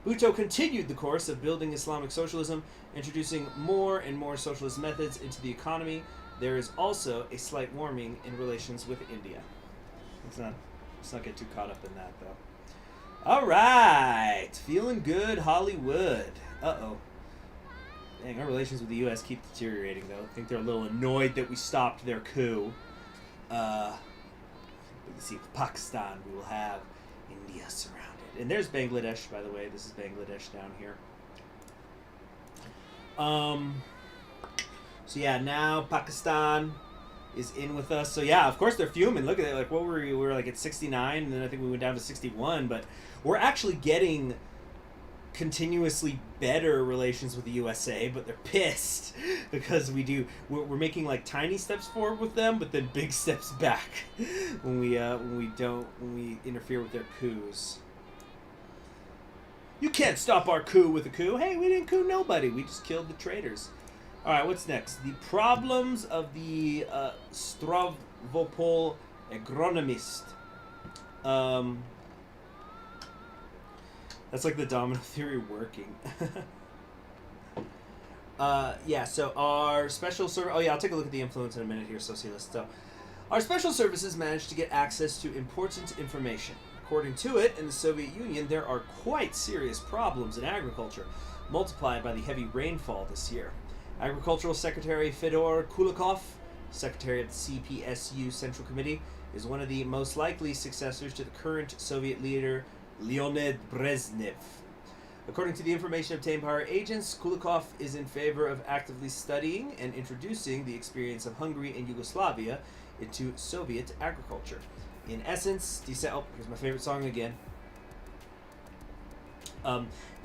Bhutto continued the course of building Islamic socialism, introducing more and more socialist methods into the economy. There is also a slight warming in relations with India. Let's not get too caught up in that, though. All right, feeling good, Hollywood. Uh-oh. Dang, our relations with the U.S. keep deteriorating, though. I think they're a little annoyed that we stopped their coup. We can see with Pakistan, we will have India surrounded. And there's Bangladesh, by the way. This is Bangladesh down here. So yeah, now Pakistan is in with us. So yeah, of course they're fuming. Look at it. Like, what were we? We were like at 69, and then I think we went down to 61. But we're actually getting continuously better relations with the USA, but they're pissed because we're making like tiny steps forward with them, but then big steps back when we interfere with their coups. You can't stop our coup with a coup. Hey, we didn't coup nobody. We just killed the traitors. All right, what's next? The problems of the Stavropol agronomist. That's like the domino theory working. Yeah, so our special service... Oh, yeah, I'll take a look at the influence in a minute here, Socialist. So, our special services managed to get access to important information. According to it, in the Soviet Union, there are quite serious problems in agriculture, multiplied by the heavy rainfall this year. Agricultural Secretary Fedor Kulikov, Secretary of the CPSU Central Committee, is one of the most likely successors to the current Soviet leader Leonid Brezhnev. According to the information obtained by our agents, Kulikov is in favor of actively studying and introducing the experience of Hungary and Yugoslavia into Soviet agriculture. In essence, here's my favorite song again.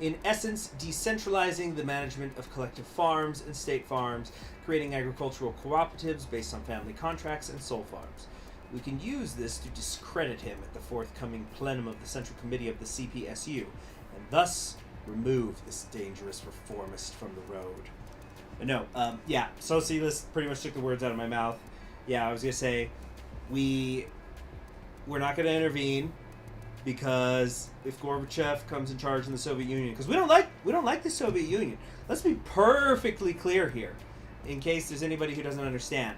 In essence, decentralizing the management of collective farms and state farms, creating agricultural cooperatives based on family contracts and sole farms. We can use this to discredit him at the forthcoming plenum of the Central Committee of the CPSU, and thus remove this dangerous reformist from the road. But no, yeah, Socialist pretty much took the words out of my mouth. Yeah, I was going to say, we're not going to intervene, because if Gorbachev comes in charge in the Soviet Union, because we don't like the Soviet Union. Let's be perfectly clear here, in case there's anybody who doesn't understand.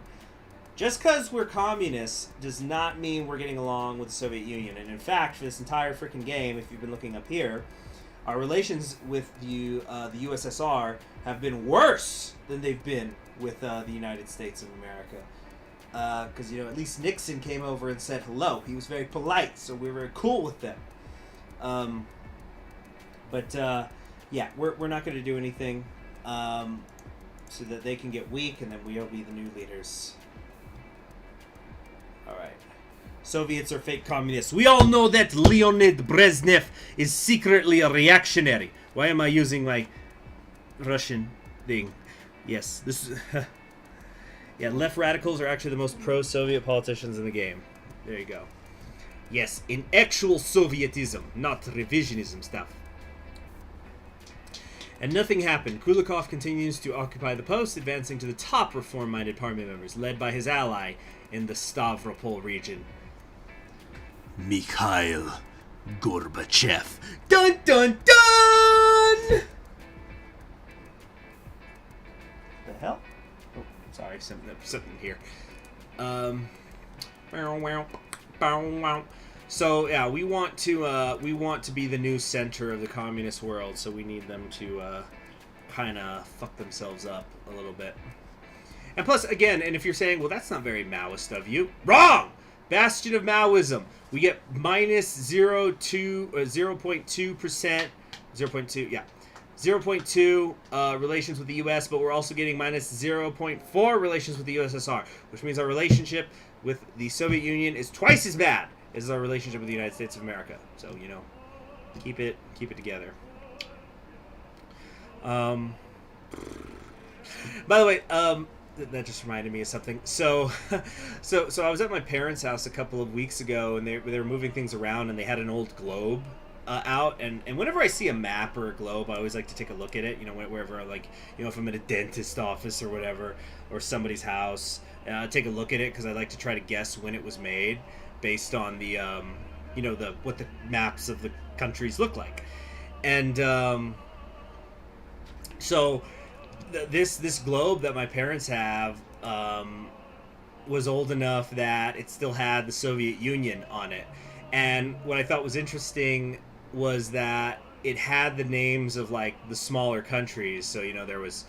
Just because we're communists does not mean we're getting along with the Soviet Union. And in fact, for this entire freaking game, if you've been looking up here, our relations with the USSR have been worse than they've been with the United States of America. Because, at least Nixon came over and said hello. He was very polite, so we were very cool with them. Yeah, we're not going to do anything so that they can get weak, and then we'll be the new leaders. All right. Soviets are fake communists. We all know that Leonid Brezhnev is secretly a reactionary. Why am I using, like, Russian thing? Yes, this is... Yeah, left radicals are actually the most pro-Soviet politicians in the game. There you go. Yes, in actual Sovietism, not revisionism stuff. And nothing happened. Kulikov continues to occupy the post, advancing to the top reform-minded party members, led by his ally in the Stavropol region, Mikhail Gorbachev. Dun dun dun! The hell? Oh, sorry, something here. So yeah, we want to be the new center of the communist world. So we need them to kind of fuck themselves up a little bit. And plus, again, and if you're saying, well, that's not very Maoist of you, wrong. Bastion of Maoism. We get minus 0.2%, 0.2 relations with the U.S., but we're also getting minus 0.4 relations with the USSR, which means our relationship with the Soviet Union is twice as bad as our relationship with the United States of America. So, keep it together. By the way, that just reminded me of something. So I was at my parents' house a couple of weeks ago, and they were moving things around, and they had an old globe out, and whenever I see a map or a globe, I always like to take a look at it, wherever, like, if I'm at a dentist office or whatever, or somebody's house, take a look at it, because I like to try to guess when it was made, based on the, what the maps of the countries look like. And, so this globe that my parents have was old enough that it still had the Soviet Union on it. And what I thought was interesting was that it had the names of, like, the smaller countries. So, there was,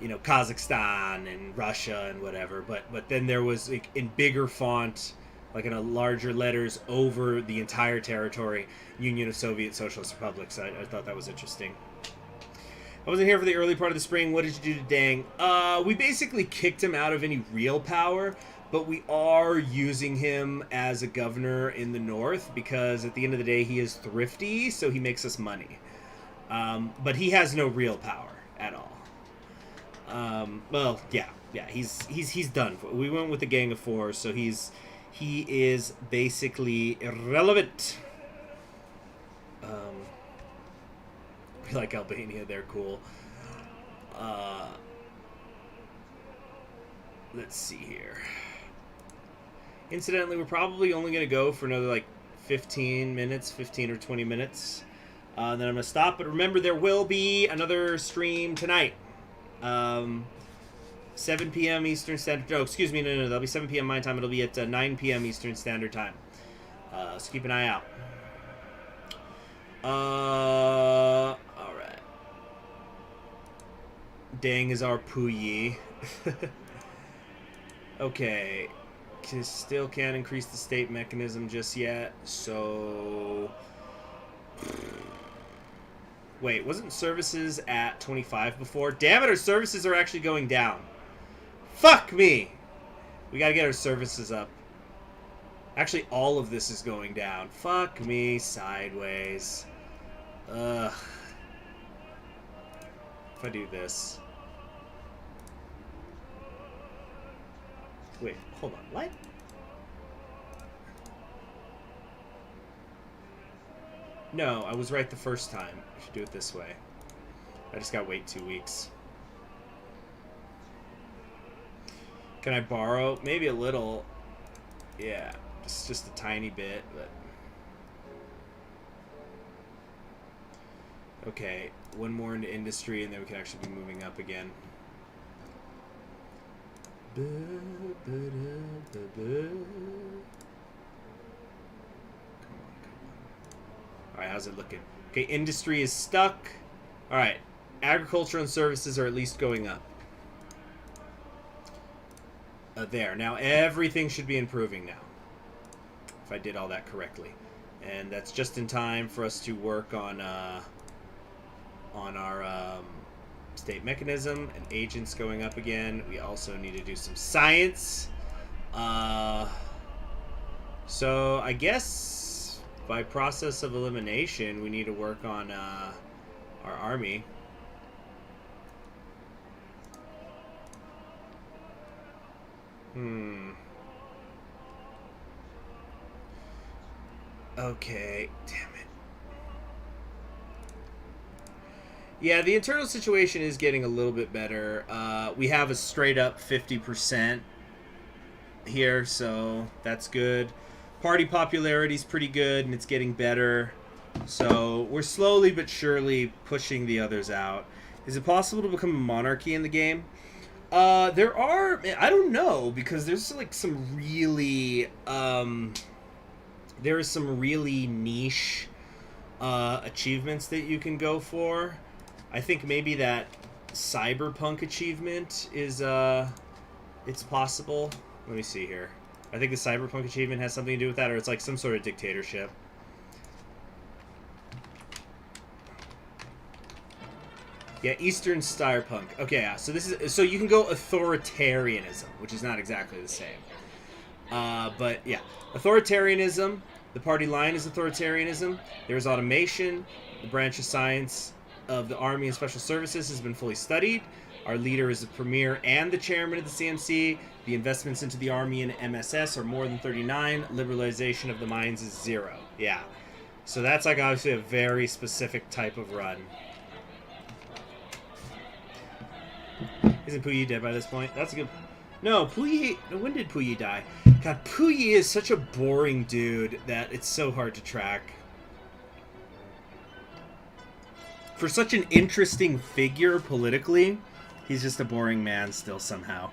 Kazakhstan and Russia and whatever. But then there was, like, in bigger font, like in a larger letters over the entire territory, Union of Soviet Socialist Republics. I thought that was interesting. I wasn't here for the early part of the spring. What did you do to Dang? We basically kicked him out of any real power, but we are using him as a governor in the north because at the end of the day he is thrifty, so he makes us money. But he has no real power at all. Well, yeah, he's done. We went with the Gang of Four, so he is basically irrelevant. We like Albania, they're cool. Let's see here. Incidentally, we're probably only going to go for another like 15 or 20 minutes. Then I'm going to stop. But remember, there will be another stream tonight. 7 p.m. Eastern Standard... No, excuse me. No. That'll be 7 p.m. my time. It'll be at 9 p.m. Eastern Standard Time. So keep an eye out. Alright. Dang is our Puyi. Okay. Still can't increase the state mechanism just yet, so... Wait, wasn't services at 25 before? Damn it, our services are actually going down. Fuck me! We gotta get our services up. Actually, all of this is going down. Fuck me sideways. Ugh. If I do this... Wait, hold on. What? No, I was right the first time. I should do it this way. I just gotta wait 2 weeks. Can I borrow? Maybe a little. Yeah, just a tiny bit, but... Okay, one more into industry, and then we can actually be moving up again. Alright, how's it looking? Okay, industry is stuck. Alright, agriculture and services are at least going up. There. Now everything should be improving now. If I did all that correctly. And that's just in time for us to work on our state mechanism and agents going up again. We also need to do some science. So I guess by process of elimination, we need to work on our army. Okay, damn it. Yeah, the internal situation is getting a little bit better. We have a straight up 50% here, so that's good. Party popularity is pretty good, and it's getting better. So we're slowly but surely pushing the others out. Is it possible to become a monarchy in the game? There are... I don't know, because there's like some really... there is some really niche achievements that you can go for. I think maybe that cyberpunk achievement is, it's possible. Let me see here. I think the cyberpunk achievement has something to do with that, or it's like some sort of dictatorship. Yeah, Eastern Starpunk. Okay, yeah, so this is... So you can go authoritarianism, which is not exactly the same. But, yeah. Authoritarianism, the party line is authoritarianism. There's automation. The branch of science of the Army and Special Services has been fully studied. Our leader is the premier and the chairman of the CNC. The investments into the Army and MSS are more than 39. Liberalization of the mines is 0. Yeah. So that's like obviously a very specific type of run. Isn't Puyi dead by this point? That's a good... No, Puyi... When did Puyi die? God, Puyi is such a boring dude that it's so hard to track. For such an interesting figure politically, he's just a boring man still somehow.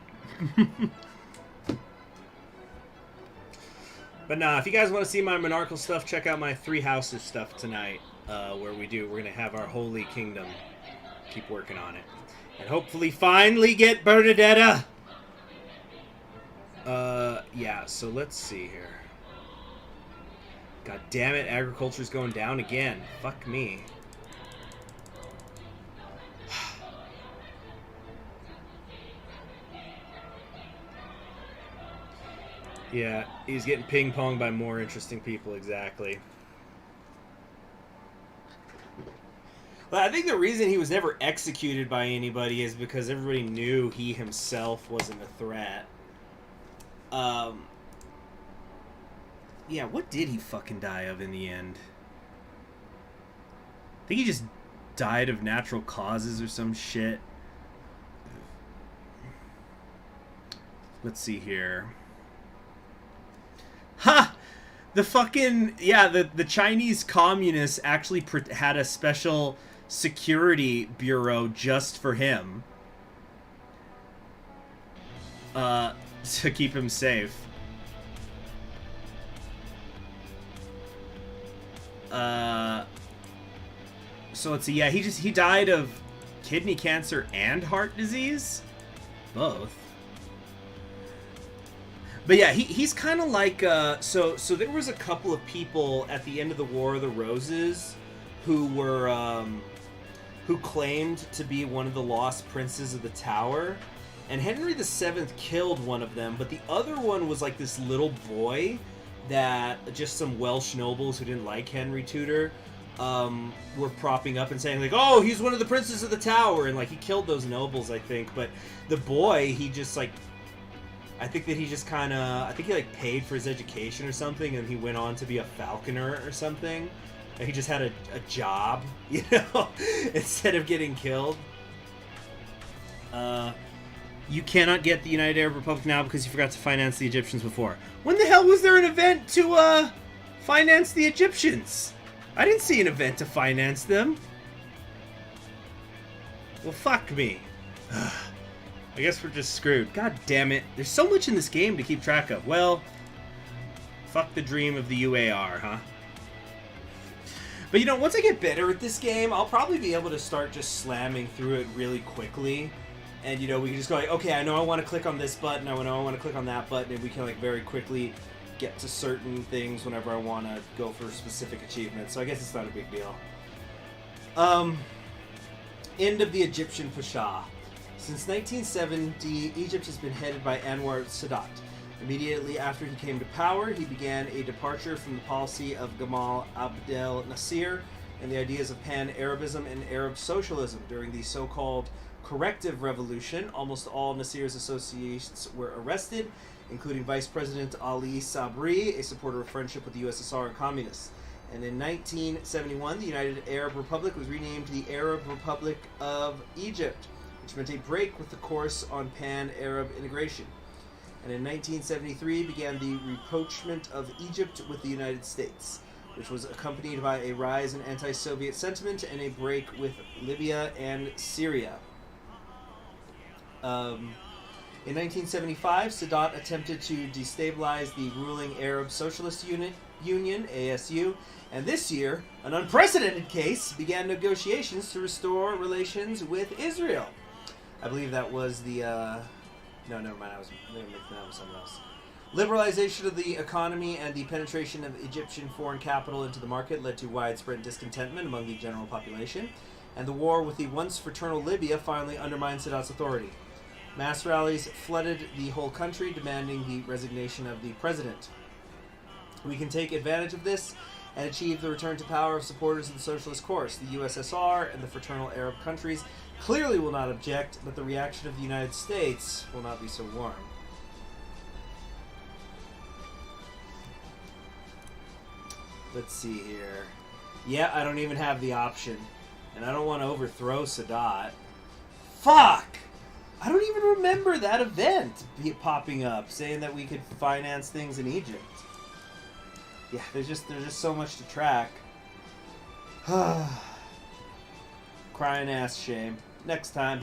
But nah, if you guys want to see my monarchical stuff, check out my Three Houses stuff tonight, where we're going to have our Holy Kingdom. Keep working on it. And hopefully finally get Bernadetta! Yeah, so let's see here. God damn it, agriculture's going down again. Fuck me. Yeah, he's getting ping-ponged by more interesting people, exactly. Well, I think the reason he was never executed by anybody is because everybody knew he himself wasn't a threat. Yeah, what did he fucking die of in the end? I think he just died of natural causes or some shit. Let's see here. Ha! The fucking... Yeah, the Chinese communists actually had a special security bureau just for him. To keep him safe. So let's see. Yeah, he died of kidney cancer and heart disease, both. But yeah, he's kind of like so there was a couple of people at the end of the War of the Roses who were who claimed to be one of the lost princes of the Tower, and Henry VII killed one of them, but the other one was like this little boy that just some Welsh nobles who didn't like Henry Tudor were propping up and saying like, oh, he's one of the princes of the Tower, and like he killed those nobles, I think. But the boy, he just like, I think that he just kind of, I think he like paid for his education or something, and he went on to be a falconer or something. And he just had a job, you know, instead of getting killed. You cannot get the United Arab Republic now because you forgot to finance the Egyptians before. When the hell was there an event to finance the Egyptians? I didn't see an event to finance them. Well, fuck me. I guess we're just screwed. God damn it. There's so much in this game to keep track of. Well, fuck the dream of the UAR, huh? But you know, once I get better at this game, I'll probably be able to start just slamming through it really quickly. And, you know, we can just go like, okay, I know I want to click on this button, I know I want to click on that button, and we can, like, very quickly get to certain things whenever I want to go for specific achievements. So I guess it's not a big deal. End of the Egyptian Pasha. Since 1970, Egypt has been headed by Anwar Sadat. Immediately after he came to power, he began a departure from the policy of Gamal Abdel Nasser and the ideas of pan-Arabism and Arab socialism. During the so-called corrective revolution, almost all Nasser's associates were arrested, including Vice President Ali Sabri, a supporter of friendship with the USSR and communists. And in 1971, the United Arab Republic was renamed the Arab Republic of Egypt, which meant a break with the course on pan-Arab integration. And in 1973 began the rapprochement of Egypt with the United States, which was accompanied by a rise in anti-Soviet sentiment and a break with Libya and Syria. In 1975, Sadat attempted to destabilize the ruling Arab Socialist Union, ASU, and this year, an unprecedented case, began negotiations to restore relations with Israel. I believe that was the, no, never mind, I was making that with someone else. Liberalization of the economy and the penetration of Egyptian foreign capital into the market led to widespread discontentment among the general population, and the war with the once fraternal Libya finally undermined Sadat's authority. Mass rallies flooded the whole country, demanding the resignation of the president. We can take advantage of this and achieve the return to power of supporters of the socialist course. The USSR and the fraternal Arab countries clearly will not object, but the reaction of the United States will not be so warm. Let's see here. Yeah, I don't even have the option. And I don't want to overthrow Sadat. Fuck! I don't even remember that event popping up, saying that we could finance things in Egypt. Yeah, there's just so much to track. Crying ass shame. Next time.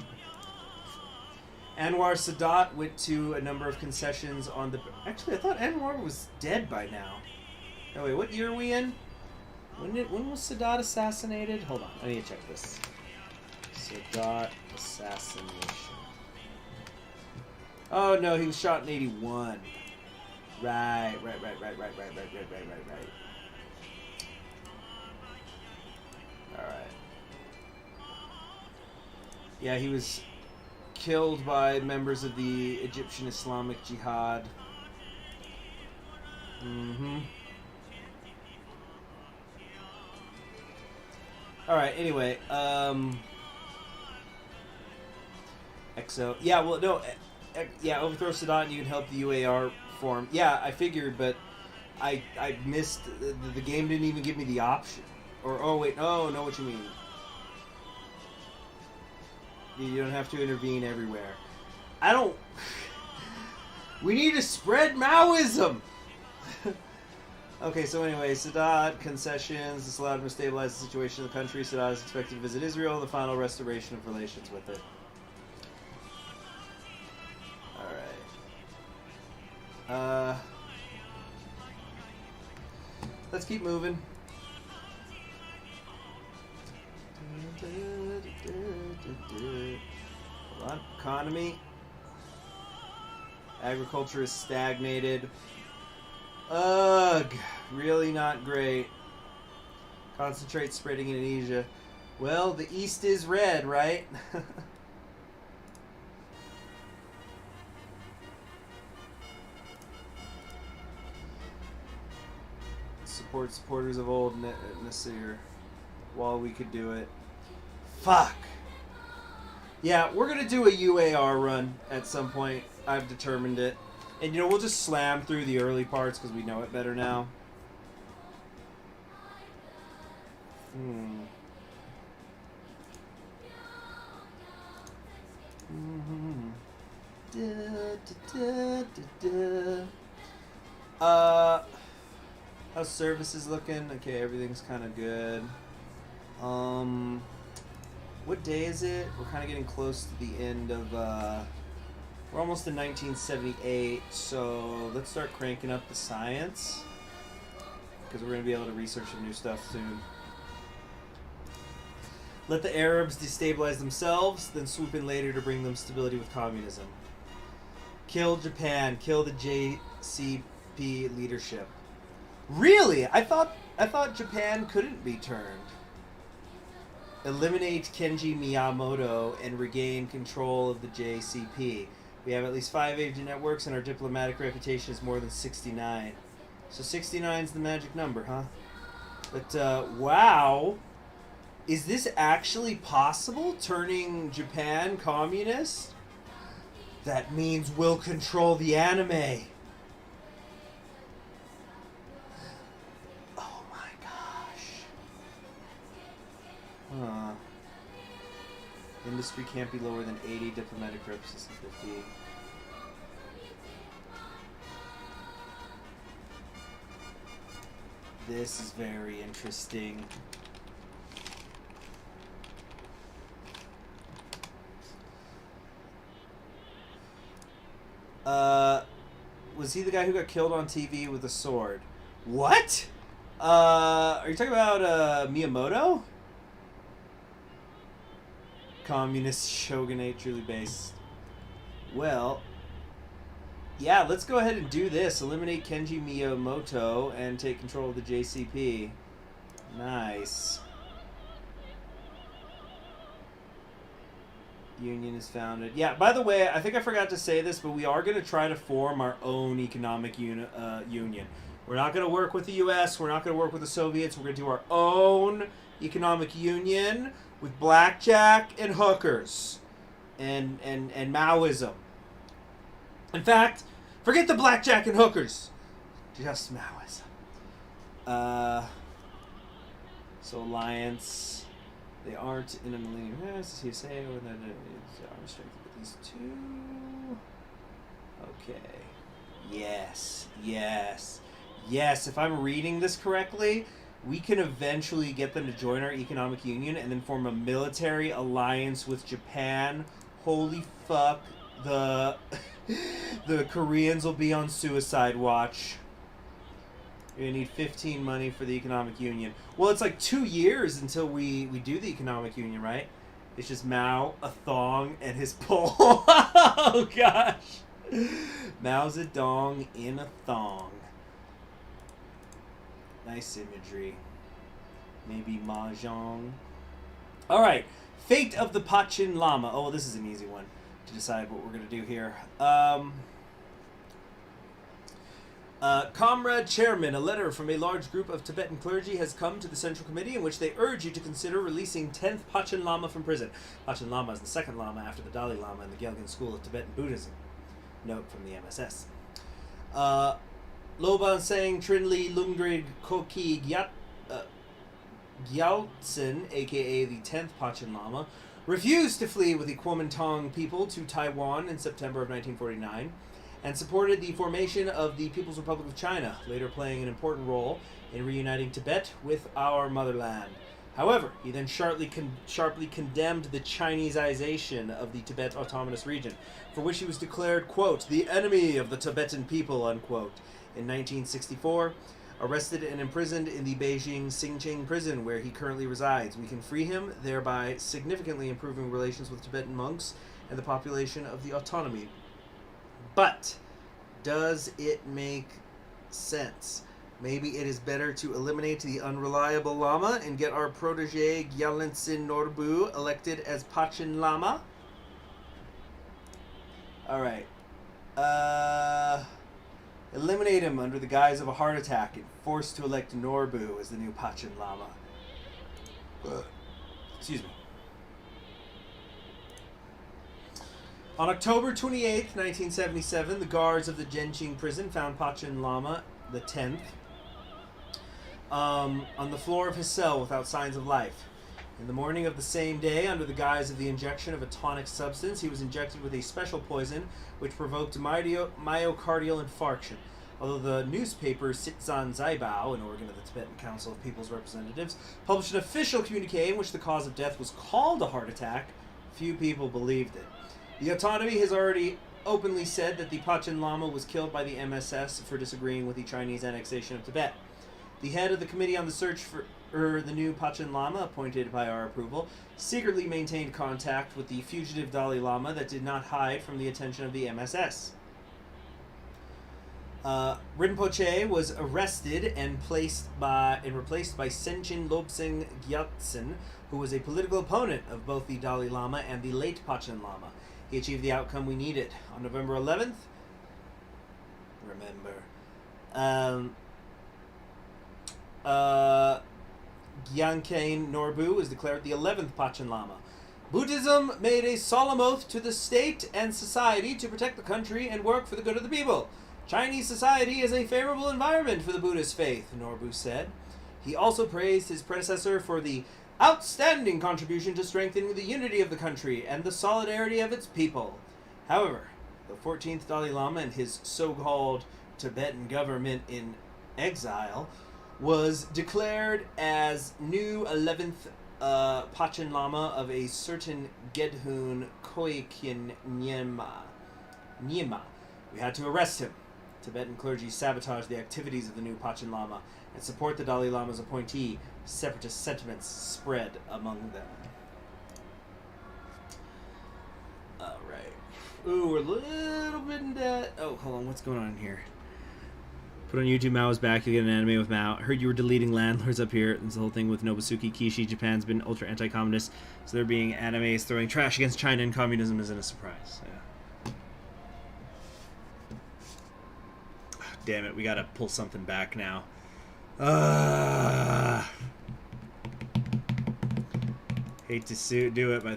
Anwar Sadat went to a number of concessions on the... Actually, I thought Anwar was dead by now. No, wait, what year are we in? When was Sadat assassinated? Hold on, I need to check this. Sadat assassination. Oh no, he was shot in 81. Right. Alright. Yeah, he was killed by members of the Egyptian Islamic Jihad. Alright, anyway, EXO. Yeah, well, no, yeah, overthrow Sadat and you can help the UAR form. Yeah, I figured, but I missed, the game didn't even give me the option. Or, oh, wait, no, know what you mean. You don't have to intervene everywhere. I don't... We need to spread Maoism! Okay, so anyway, Sadat, concessions, this allowed him to stabilize the situation in the country. Sadat is expected to visit Israel and the final restoration of relations with it. Alright. Let's keep moving. Hold on. Economy. Agriculture is stagnated. Ugh. Really not great. Concentrate spreading in Asia. Well, the East is red, right? Support supporters of old Nasir while we could do it. Fuck. Yeah, we're gonna do a UAR run at some point. I've determined it. And you know, we'll just slam through the early parts because we know it better now. How's services looking? Okay, everything's kind of good. What day is it? We're kind of getting close to the end of, we're almost in 1978, so let's start cranking up the science. Because we're going to be able to research some new stuff soon. Let the Arabs destabilize themselves, then swoop in later to bring them stability with communism. Kill Japan. Kill the JCP leadership. Really? I thought Japan couldn't be turned. Eliminate Kenji Miyamoto and regain control of the JCP. We have at least 5 agent networks and our diplomatic reputation is more than 69. So 69 is the magic number, huh? But, wow. Is this actually possible? Turning Japan communist? That means we'll control the anime. Oh my gosh. Huh. Industry can't be lower than 80, diplomatic reps 50. This is very interesting. Was he the guy who got killed on TV with a sword? What? Are you talking about, Miyamoto? Communist shogunate truly based. Well, yeah, let's go ahead and do this. Eliminate Kenji Miyamoto and take control of the JCP. Nice. Union is founded. Yeah, by the way, I think I forgot to say this, but we are going to try to form our own economic union. We're not going to work with the U.S. We're not going to work with the Soviets. We're going to do our own economic union with blackjack and hookers and Maoism. In fact, forget the blackjack and hookers. Just Maoism. So alliance. They aren't in a millennium. As you say, or then arm strength with these two. Okay. Yes. Yes. Yes. If I'm reading this correctly, we can eventually get them to join our economic union and then form a military alliance with Japan. Holy fuck. The Koreans will be on suicide watch. You're going to need 15 money for the economic union. Well, it's like 2 years until we do the economic union, right? It's just Mao, a thong, and his pole. Oh, gosh. Mao Zedong in a thong. Nice imagery. Maybe Mahjong. All right. Fate of the Pachin Lama. Oh, this is an easy one to decide what we're going to do here.
Comrade Chairman, a letter from a large group of Tibetan clergy has come to the Central Committee in which they urge you to consider releasing 10th Pachen Lama from prison. Pachen Lama is the second Lama after the Dalai Lama in the Gyalgen school of Tibetan Buddhism. Note from the MSS. Loban Sang Trinli Lungrig Koki Gyaltsen, aka the 10th Pachen Lama, refused to flee with the Kuomintang people to Taiwan in September of 1949 and supported the formation of the People's Republic of China, later playing an important role in reuniting Tibet with our motherland. However, he then sharply condemned the Chinesization of the Tibet Autonomous Region, for which he was declared, quote, the enemy of the Tibetan people, unquote, in 1964, arrested and imprisoned in the Beijing Xingqing prison, where he currently resides. We can free him, thereby significantly improving relations with Tibetan monks and the population of the autonomy. But does it make sense? Maybe it is better to eliminate the unreliable Lama and get our protege Gyaltsen Norbu elected as Pachen Lama? Alright. Eliminate him under the guise of a heart attack and forced to elect Norbu as the new Pachen Lama. Excuse me. On October 28, 1977, the guards of the Genqing prison found Pachen Lama, the 10th, on the floor of his cell without signs of life. In the morning of the same day, under the guise of the injection of a tonic substance, he was injected with a special poison which provoked myocardial infarction. Although the newspaper Sitzan Zaibao, an organ of the Tibetan Council of People's Representatives, published an official communique in which the cause of death was called a heart attack, few people believed it. The autonomy has already openly said that the Pachen Lama was killed by the MSS for disagreeing with the Chinese annexation of Tibet. The head of the Committee on the Search for the new Pachen Lama, appointed by our approval, secretly maintained contact with the fugitive Dalai Lama that did not hide from the attention of the MSS. Rinpoche was arrested and replaced by Senchen Lobsang Gyaltsen, who was a political opponent of both the Dalai Lama and the late Pachen Lama. He achieved the outcome we needed. On November 11th, Gyaltsen Norbu was declared the 11th Pachen Lama. Buddhism made a solemn oath to the state and society to protect the country and work for the good of the people. Chinese society is a favorable environment for the Buddhist faith, Norbu said. He also praised his predecessor for the outstanding contribution to strengthening the unity of the country and the solidarity of its people. However, the 14th Dalai Lama and his so-called Tibetan government in exile was declared as new 11th Pachen Lama of a certain Gedhun Khoikhin Nyima. We had to arrest him. Tibetan clergy sabotaged the activities of the new Pachen Lama and support the Dalai Lama's appointee. Separatist sentiments spread among them. Alright. Ooh, we're a little bit in debt. Oh, hold on. What's going on here? Put on YouTube, Mao's back. You'll get an anime with Mao. Heard you were deleting landlords up here. There's the whole thing with Nobusuke Kishi. Japan's been ultra anti-communist, so there being animes throwing trash against China and communism isn't a surprise. Yeah. Oh, damn it, we gotta pull something back now. Hate to do it, but I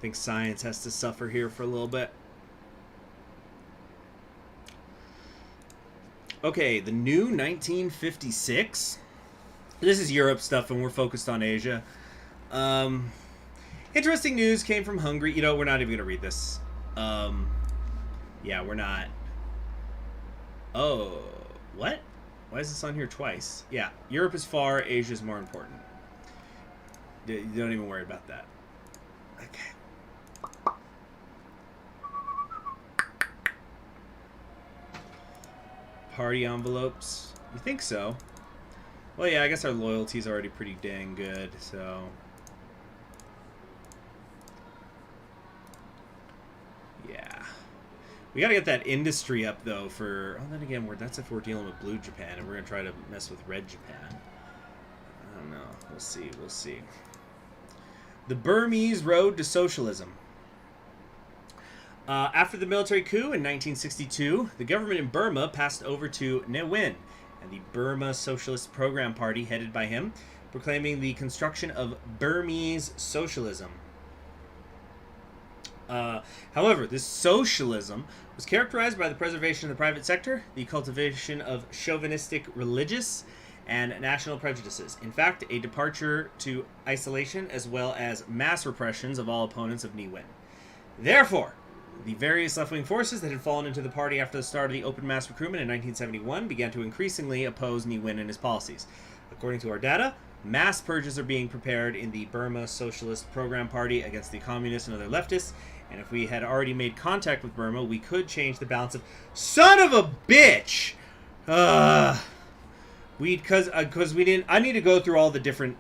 think science has to suffer here for a little bit. Okay, the new 1956. This is Europe stuff, and we're focused on Asia. Interesting news came from Hungary. You know, we're not even going to read this. Yeah, we're not. Oh, what? Why is this on here twice? Yeah, Europe is far, Asia is more important. You don't even worry about that. Okay. Party envelopes. You think so? Well, yeah, I guess our loyalty's already pretty dang good, so... Yeah. We gotta get that industry up, though, for... Oh, then again, that's if we're dealing with blue Japan, and we're gonna try to mess with red Japan. I don't know. We'll see. We'll see. The Burmese Road to Socialism.
After the military coup in 1962, the government in Burma passed over to Ne Win and the Burma Socialist Program Party, headed by him, proclaiming the construction of Burmese socialism. However, this socialism was characterized by the preservation of the private sector, the cultivation of chauvinistic religious and national prejudices. In fact, a departure to isolation as well as mass repressions of all opponents of Ne Win. Therefore, the various left-wing forces that had fallen into the party after the start of the open mass recruitment in 1971 began to increasingly oppose Ne Win and his policies. According to our data, mass purges are being prepared in the Burma Socialist Program Party against the communists and other leftists, and if we had already made contact with Burma, we could change the balance of... Son of a bitch! Because we didn't... I need to go through all the different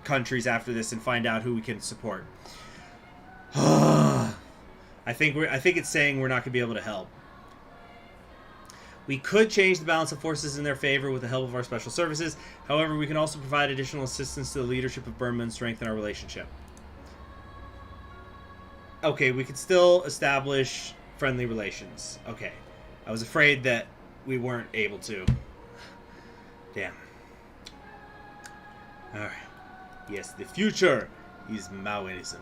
countries after this and find out who we can support. I think it's saying we're not going to be able to help. We could change the balance of forces in their favor with the help of our special services. However, we can also provide additional assistance to the leadership of Burma and strengthen our relationship. Okay, we could still establish friendly relations. Okay. I was afraid that we weren't able to. Damn. Alright. Yes, the future is Maoism.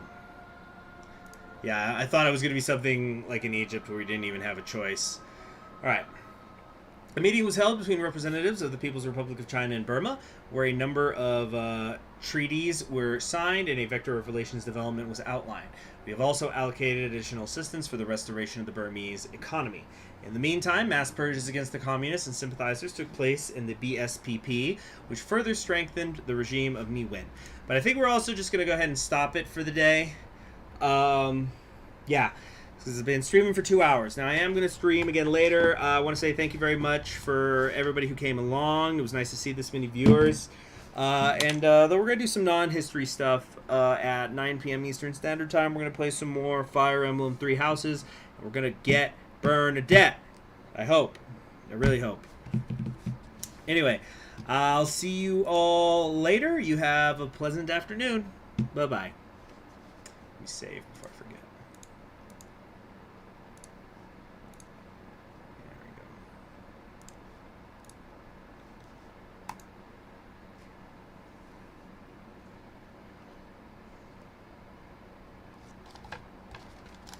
Yeah, I thought it was going to be something like in Egypt where we didn't even have a choice. Alright. A meeting was held between representatives of the People's Republic of China and Burma, where a number of treaties were signed and a vector of relations development was outlined. We have also allocated additional assistance for the restoration of the Burmese economy. In the meantime, mass purges against the communists and sympathizers took place in the BSPP, which further strengthened the regime of Ne Win. But I think we're also just going to go ahead and stop it for the day. Yeah. This has been streaming for 2 hours. Now, I am going to stream again later. I want to say thank you very much for everybody who came along. It was nice to see this many viewers. And we're going to do some non-history stuff at 9 p.m. Eastern Standard Time. We're going to play some more Fire Emblem Three Houses. And we're going to get Bernadette. I hope. I really hope. Anyway, I'll see you all later. You have a pleasant afternoon. Bye-bye. Let me save before I forget.